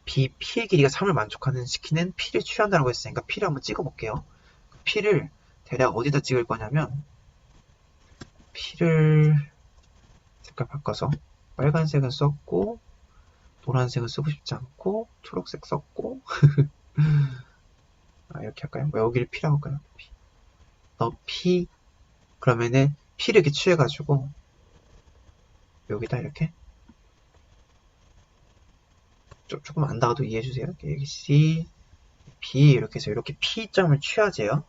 P의 길이가 3을 만족하는 시키는 P를 취한다고 했으니까 P를 한번 찍어볼게요. P를 대략 어디다 찍을 거냐면 P를 색깔 바꿔서 빨간색은 썼고 노란색은 쓰고 싶지 않고 초록색 썼고 이렇게 할까요? 뭐 여기를 P라고 할까요? P. P 그러면은 P를 이렇게 취해가지고 여기다 이렇게 조금 안 닿아도 이해해주세요. 여기 C, B 이렇게 해서 이렇게 P점을 취하재요.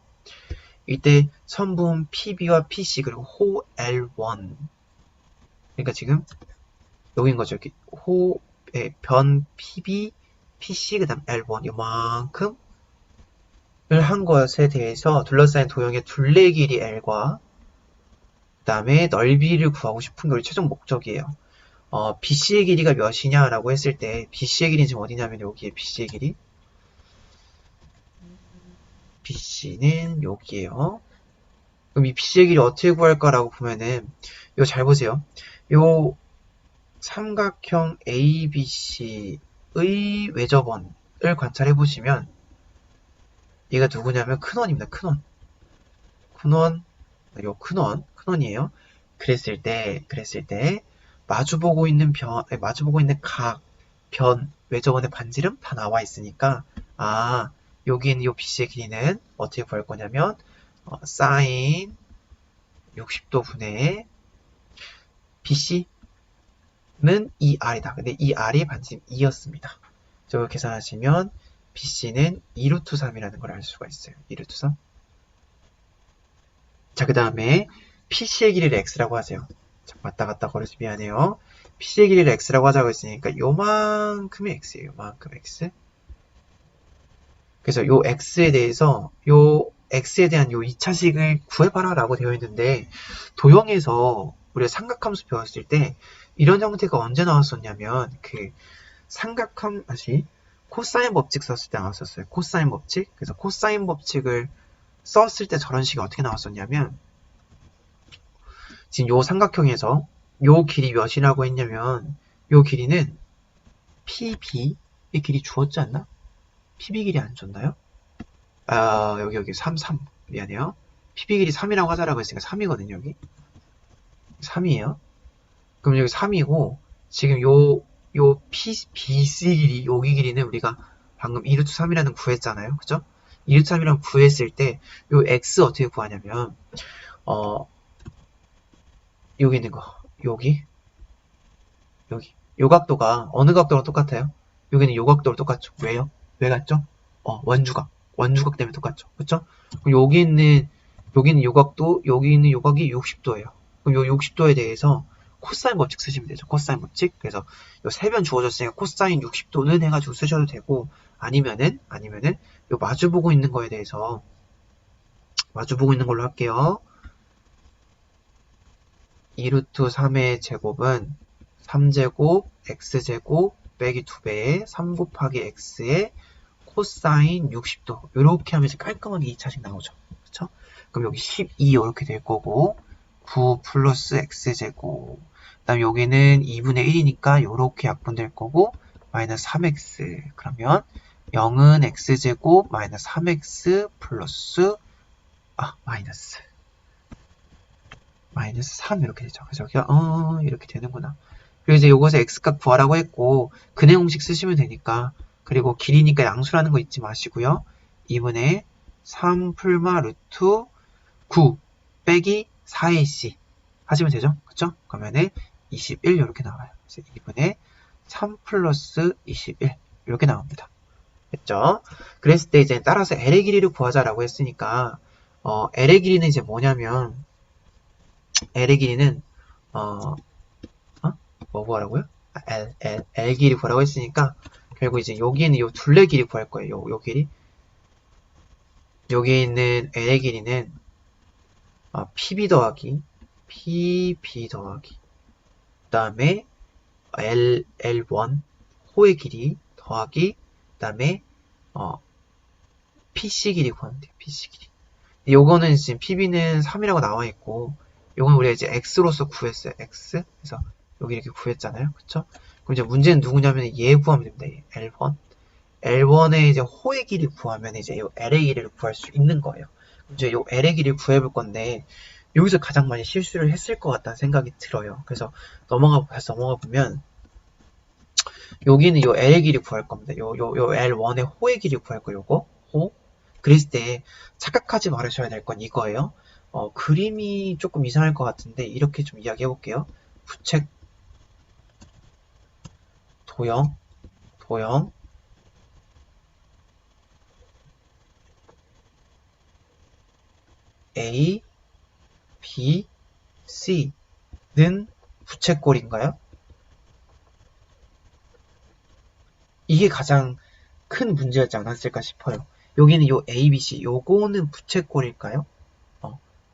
이때 선분 PB와 PC 그리고 호 L1 그러니까 지금 여기인 거죠. 이렇게 호의 변 PB, PC 그 다음 L1 요만큼을 한 것에 대해서 둘러싸인 도형의 둘레 길이 L과 그 다음에 넓이를 구하고 싶은 게 우리 최종 목적이에요. BC의 길이가 몇이냐라고 했을 때 BC의 길이는 지금 어디냐면 여기에 BC의 길이 BC는 여기에요. 그럼 이 BC의 길이 어떻게 구할까라고 보면은 이거 잘 보세요. 요 삼각형 ABC의 외접원을 관찰해 보시면 얘가 누구냐면 큰원입니다. 큰원. 요 큰원이에요. 그랬을 때 마주보고 있는 각, 변, 외접원의 반지름 다 나와 있으니까 여기 있는 요 BC의 길이는 어떻게 구할 거냐면 사인 60도 분의 BC는 이 R이다. 근데 이 R이 반지름 2였습니다. 저걸 계산하시면 BC는 2루트 3이라는 걸 알 수가 있어요. 2루트 3. 자, 그 다음에 PC의 길이를 X라고 하세요. 자, 왔다 갔다 거려서 미안해요. PC의 길이를 X라고 하자고 했으니까 요만큼이 X예요. 요만큼 X. 그래서 요 X에 대해서 요 X에 대한 요 2차식을 구해봐라 라고 되어 있는데 도형에서 우리가 삼각함수 배웠을 때 이런 형태가 언제 나왔었냐면 코사인 법칙 썼을 때 나왔었어요. 코사인 법칙. 그래서 코사인 법칙을 썼을 때 저런 식이 어떻게 나왔었냐면 지금 요 삼각형에서 요 길이 몇이라고 했냐면 요 길이는 PB의 길이 주었지 않나? PB 길이 안 줬나요? 여기 3 미안해요. PB 길이 3이라고 하자라고 했으니까 3이거든요. 여기 3이에요. 그럼 여기 3이고 지금 요 BC 길이 여기 길이는 우리가 방금 2루트 3이라는 구했잖아요. 그죠? 2루트 3이라는 구했을 때 요 X 어떻게 구하냐면 여기 있는 거 여기 요 각도가 어느 각도랑 똑같아요? 여기는 요 각도랑 똑같죠. 왜요? 왜 같죠? 원주각 때문에 똑같죠. 그쵸? 그럼 여기는 요 각도, 여기 있는 요 각이 60도예요. 그럼 요 60도에 대해서 코사인 법칙 쓰시면 되죠. 코사인 법칙. 그래서 요 세변 주어졌으니까 코사인 60도는 해가지고 쓰셔도 되고, 아니면은 요 마주보고 있는 거에 대해서 마주보고 있는 걸로 할게요. 2루트 3의 제곱은 3제곱 x제곱 빼기 2배의 3 곱하기 x의 코사인 60도 이렇게 하면 이제 깔끔하게 2차식 나오죠. 그쵸? 그럼 여기 12 이렇게 될 거고 9 플러스 x제곱 그 다음 여기는 2분의 1이니까 이렇게 약분될 거고 마이너스 3x 그러면 0은 x제곱 마이너스 3x 플러스 마이너스 3 이렇게 되죠. 그래서 여기가 이렇게 되는구나. 그리고 이제 요것에 x값 구하라고 했고 근해 공식 쓰시면 되니까 그리고 길이니까 양수라는 거 잊지 마시고요. 2분의 3 풀마 루트 9 빼기 4ac 하시면 되죠. 그쵸? 그러면은 21 이렇게 나와요. 그래서 2분의 3 플러스 21 이렇게 나옵니다. 됐죠? 그랬을 때 이제 따라서 L의 길이를 구하자라고 했으니까 L의 길이는 이제 뭐냐면 L의 길이는 뭐 구하라고요? L 길이 구하라고 했으니까 결국 이제 여기에는 요 둘레 길이 구할 거예요. 요 길이. 여기 있는 L의 길이는 PB 더하기 그 다음에 L1 호의 길이 더하기 그 다음에 PC 길이 구하면 돼요. PC 길이. 요거는 지금 PB는 3이라고 나와 있고, 요건 우리가 이제 X로서 구했어요. X. 그래서 여기 이렇게 구했잖아요. 그쵸? 그럼 이제 문제는 누구냐면 얘 구하면 됩니다. 얘. L1. L1의 이제 호의 길이 구하면 이제 요 L의 길이를 구할 수 있는 거예요. 이제 요 L의 길이를 구해볼 건데, 여기서 가장 많이 실수를 했을 것 같다는 생각이 들어요. 그래서 다시 넘어가 보면, 여기는 요 L의 길이 구할 겁니다. 요 L1의 호의 길이 구할 거예요. 요거. 호. 그랬을 때 착각하지 말으셔야 될 건 이거예요. 그림이 조금 이상할 것 같은데 이렇게 좀 이야기해 볼게요. 부책 도형 A, B, C는 부채꼴인가요? 이게 가장 큰 문제였지 않았을까 싶어요. 여기는 요 A, B, C 요거는 부채꼴일까요?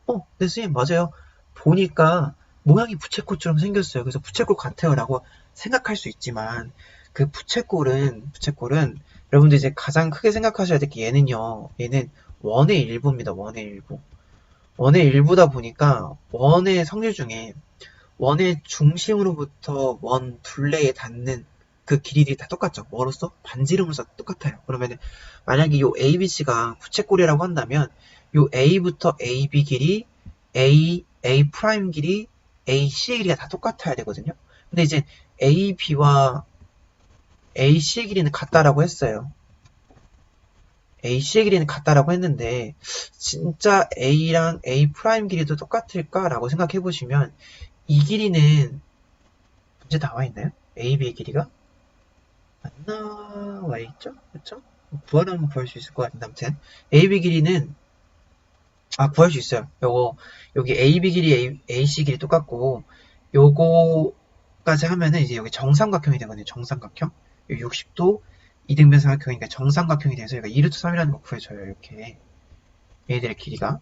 네, 선생님, 맞아요. 보니까 모양이 부채꼴처럼 생겼어요. 그래서 부채꼴 같아요. 라고 생각할 수 있지만, 그 부채꼴은, 여러분들 이제 가장 크게 생각하셔야 될 게 얘는 원의 일부입니다. 원의 일부. 원의 일부다 보니까, 원의 성질 중에, 원의 중심으로부터 원 둘레에 닿는 그 길이들이 다 똑같죠. 뭐로써? 반지름으로서 똑같아요. 그러면 만약에 요 ABC가 부채꼴이라고 한다면 요 A부터 AB 길이 A 프라임 길이 AC의 길이가 다 똑같아야 되거든요. 근데 이제 AB와 AC의 길이는 같다라고 했어요. AC의 길이는 같다라고 했는데 진짜 A랑 A 프라임 길이도 똑같을까라고 생각해 보시면 이 길이는 문제 나와 있나요? AB의 길이가 안 나와 있죠? 그렇죠? 구하려면 구할 수 있을 것 같은데 아무튼 AB 길이는 구할 수 있어요. 여기 AB 길이, AC 길이 똑같고, 요거까지 하면은 이제 여기 정삼각형이 되거든요. 정삼각형. 60도 이등변 삼각형이니까 정삼각형이 돼서 여기가 2루트 3이라는 거 구해져요. 이렇게. 얘들의 길이가.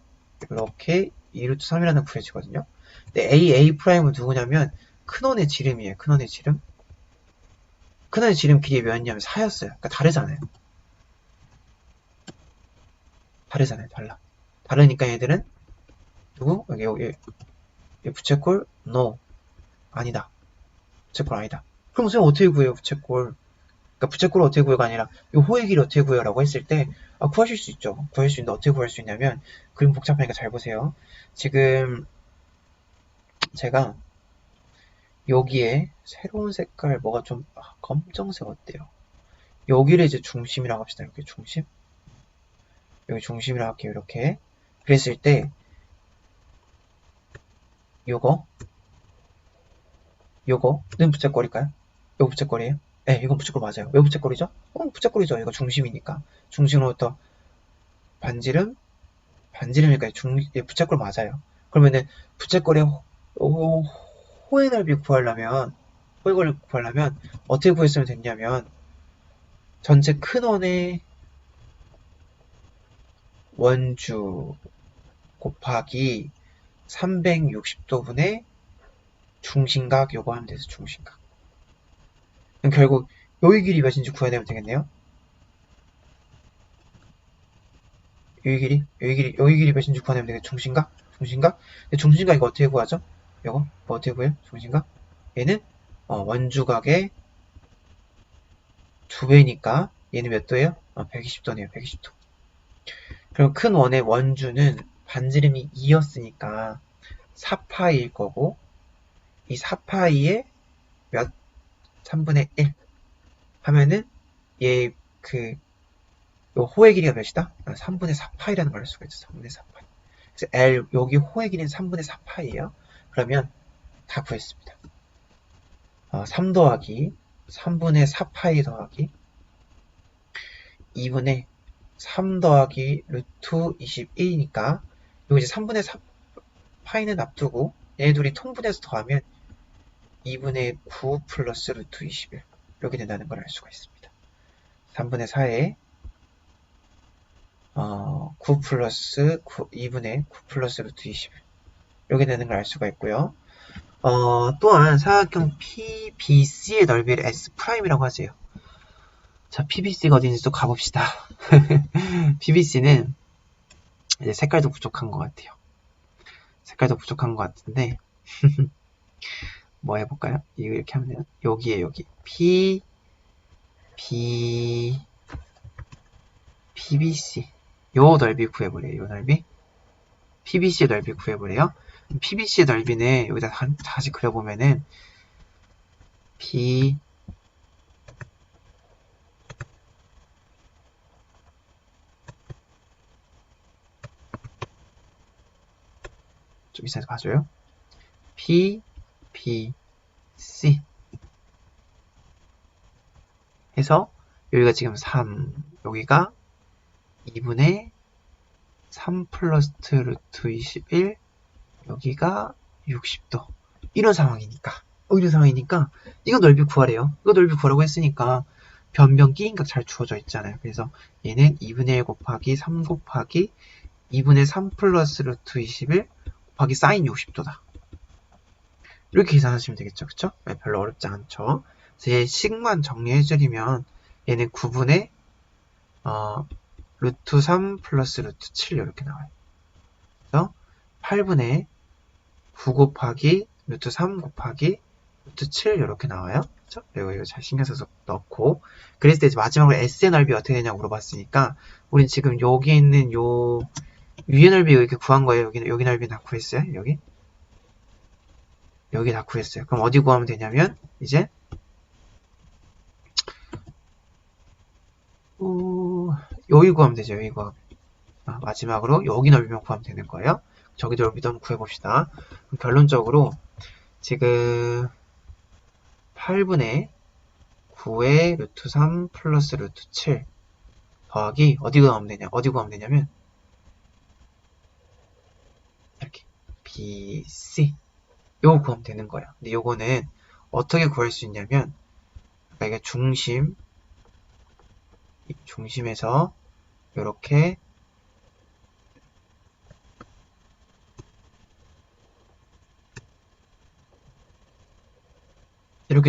이렇게 2루트 3이라는 거 구해지거든요. 근데 A 프라임은 누구냐면, 큰원의 지름이에요. 큰원의 지름. 큰원의 지름 길이 몇이냐면 4였어요. 그러니까 다르잖아요. 달라. 다르니까 얘들은 누구? 여기 부채꼴? No. 아니다. 부채꼴 아니다. 그럼 선생님 어떻게 구해요, 부채꼴? 그러니까 부채꼴을 어떻게 구해가 아니라 이 호의 길이 어떻게 구해요? 라고 했을 때 구하실 수 있죠. 구할 수 있는데 어떻게 구할 수 있냐면 그림 복잡하니까 잘 보세요. 지금 제가 여기에 새로운 색깔 뭐가 좀 검정색 어때요? 여기를 이제 중심이라고 합시다. 이렇게 중심. 여기 중심이라고 할게요. 이렇게. 그랬을 때 요거는 부채꼴일까요? 요거 부채꼴이에요? 네, 이건 부채꼴 맞아요. 왜 부채꼴이죠? 부채꼴이죠. 이거 중심이니까. 중심으로부터 반지름이니까 부채꼴 맞아요. 그러면은 부채꼴의 호의 넓이 구하려면 어떻게 구했으면 됐냐면 전체 큰 원의 원주 곱하기 360도분의 중심각 요거 하면 돼서 중심각. 그럼 결국 여기 길이 몇인지 구해야 되면 되겠네요. 여기 길이 몇인지 구하면 되겠네. 중심각? 근데 중심각 이거 어떻게 구하죠? 이거 뭐 어떻게 구해요? 중심각? 얘는 원주각의 2배니까 얘는 몇 도예요? 120도네요. 120도. 그럼 큰 원의 원주는 반지름이 2였으니까 4파이일 거고 이 4파이의 몇? 3분의 1 하면은 얘 요 호의 길이가 몇이다? 3분의 4파이라는 걸 할 수가 있죠. 3분의 4파이. 그래서 여기 호의 길이는 3분의 4파이예요. 그러면 다 구했습니다. 3 더하기 3분의 4파이 더하기 2분의 3 더하기 루트 21이니까 여기 이제 3분의 4파이는 놔두고 얘네 둘이 통분해서 더하면 2분의 9 플러스 루트 21 이렇게 된다는 걸 알 수가 있습니다. 3분의 4에 9 플러스 2분의 9 플러스 루트 21 이렇게 되는 걸 알 수가 있고요. 또한 사각형 PBC의 넓이를 S'이라고 하세요. 자, PBC가 어딘지 또 가봅시다. PBC는 이제 색깔도 부족한 것 같아요. 색깔도 부족한 것 같은데 뭐 해볼까요? 이거 이렇게 하면 돼요. 여기에 여기 PBC 요 넓이 구해보래요. 요 넓이 PBC의 넓이 구해보래요. PBC의 넓이는 여기다 다시 그려보면은 좀 이상해서 봐줘요. PBC 해서 여기가 지금 3, 여기가 2분의 3 플러스 루트 21, 여기가 60도. 이런 상황이니까 이거 넓이 구하래요. 이거 넓이 구하라고 했으니까 변변 끼임각 잘 주어져 있잖아요. 그래서 얘는 2분의 1 곱하기 3 곱하기 2분의 3 플러스 루트 21 곱하기 사인 60도다. 이렇게 계산하시면 되겠죠. 그쵸? 네, 별로 어렵지 않죠. 그래서 얘 식만 정리해드리면 얘는 9분의 루트 3 플러스 루트 7 이렇게 나와요. 그래서 8분의 9 곱하기 루트 3 곱하기 루트 7 이렇게 나와요. 그쵸? 이거 잘 신경 써서 넣고 그랬을 때 이제 마지막으로 S의 넓이 어떻게 되냐고 물어봤으니까 우린 지금 여기 있는 요 위의 넓이 이렇게 구한 거예요. 여기 넓이 다 구했어요. 여기 다 구했어요. 그럼 어디 구하면 되냐면 이제 여기 구하면 되죠. 여기 구하면. 마지막으로 여기 넓이만 구하면 되는 거예요. 저기 넓이도 한번 구해봅시다. 그럼 결론적으로 지금 8분의 9의 루트 3 플러스 루트 7 더하기 어디 구하면 되냐면 이렇게 BC 요거 구하면 되는 거예요. 근데 요거는 어떻게 구할 수 있냐면 이게 중심에서 이렇게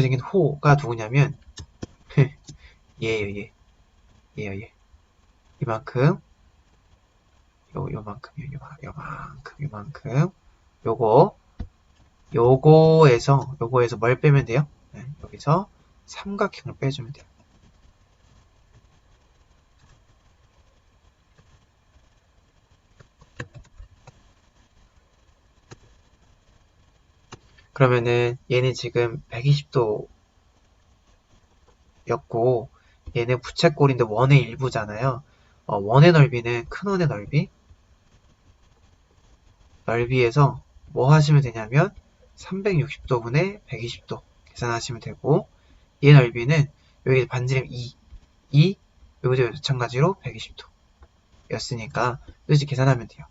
생긴 호가 누구냐면 얘예요. 얘. 이만큼 요만큼 요거에서 뭘 빼면 돼요? 네, 여기서 삼각형을 빼주면 돼요. 그러면은 얘는 지금 120도였고 얘는 부채꼴인데 원의 일부잖아요. 원의 넓이는 큰 원의 넓이에서 뭐 하시면 되냐면 360도분의 120도 계산하시면 되고 얘 넓이는 여기 반지름 2 여기도 마찬가지로 120도 였으니까 이렇게 계산하면 돼요.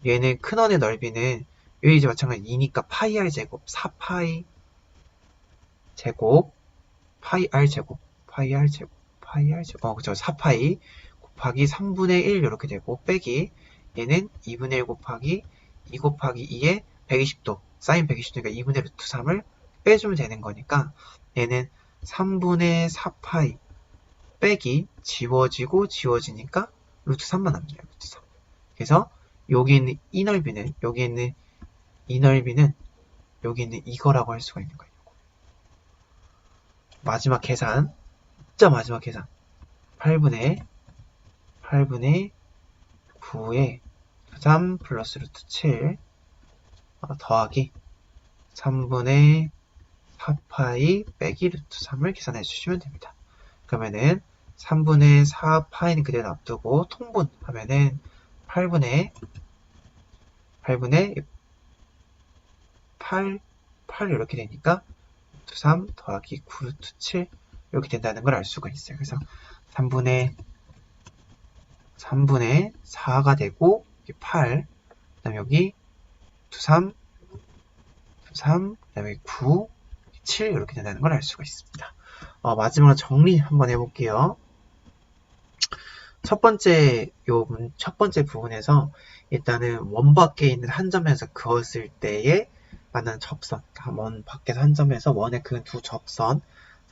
얘는 큰 원의 넓이는 여기 이제 마찬가지 2니까 파이 r 제곱 4파이 제곱 파이 r 제곱 그쵸 4파이 곱하기 3분의 1 이렇게 되고 빼기 얘는 2분의 1 곱하기 2 곱하기 2에 120도 사인 120도니까 2분의 루트 3을 빼주면 되는 거니까 얘는 3분의 4파이 빼기 지워지니까 루트 3만 남겨요. 루트 3. 그래서 여기 있는 이 넓이는 여기 있는 이거라고 할 수가 있는 거예요. 마지막 계산 8분의 9에 3 플러스 루트 7 더하기 3분의 4파이 빼기 루트 3을 계산해 주시면 됩니다. 그러면은 3분의 4파이는 그대로 놔두고 통분하면은 8 이렇게 되니까 루트 3 더하기 9 루트 7 이렇게 된다는 걸 알 수가 있어요. 그래서 3분의 4가 되고 8 그다음에 여기 루트 3 그다음에 9 7 이렇게 된다는 걸 알 수가 있습니다. 마지막으로 정리 한번 해볼게요. 첫 번째 부분에서 일단은 원 밖에 있는 한 점에서 그었을 때에 만나는 접선, 그러니까 원 밖에서 한 점에서 원의 그 두 접선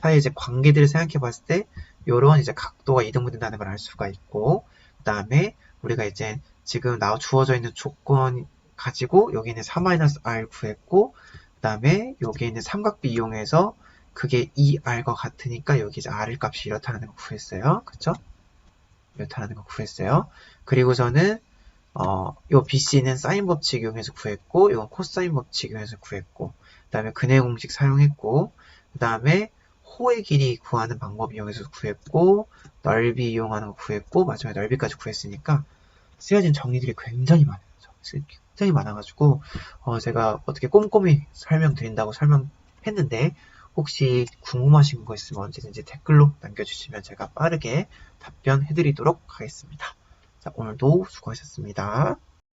사이의 이제 관계들을 생각해 봤을 때 요런 이제 각도가 이등분된다는 걸 알 수가 있고, 그 다음에 우리가 이제 지금 주어져 있는 조건 가지고 여기 있는 4-r 구했고, 그 다음에 여기 있는 삼각비 이용해서 그게 2r과 같으니까 여기 이제 r 값이 이렇다는 거 구했어요. 그쵸? 이렇다는 거 구했어요. 그리고서는 요 BC는 사인 법칙 이용해서 구했고, 이건 코사인 법칙 이용해서 구했고, 그 다음에 근해 공식 사용했고, 그 다음에 호의 길이 구하는 방법 이용해서 구했고, 넓이 이용하는 거 구했고, 마지막에 넓이까지 구했으니까 쓰여진 정리들이 굉장히 많아요. 굉장히 많아가지고 제가 어떻게 꼼꼼히 설명드린다고 설명했는데 혹시 궁금하신 거 있으면 언제든지 댓글로 남겨주시면 제가 빠르게 답변해드리도록 하겠습니다. 자, 오늘도 수고하셨습니다.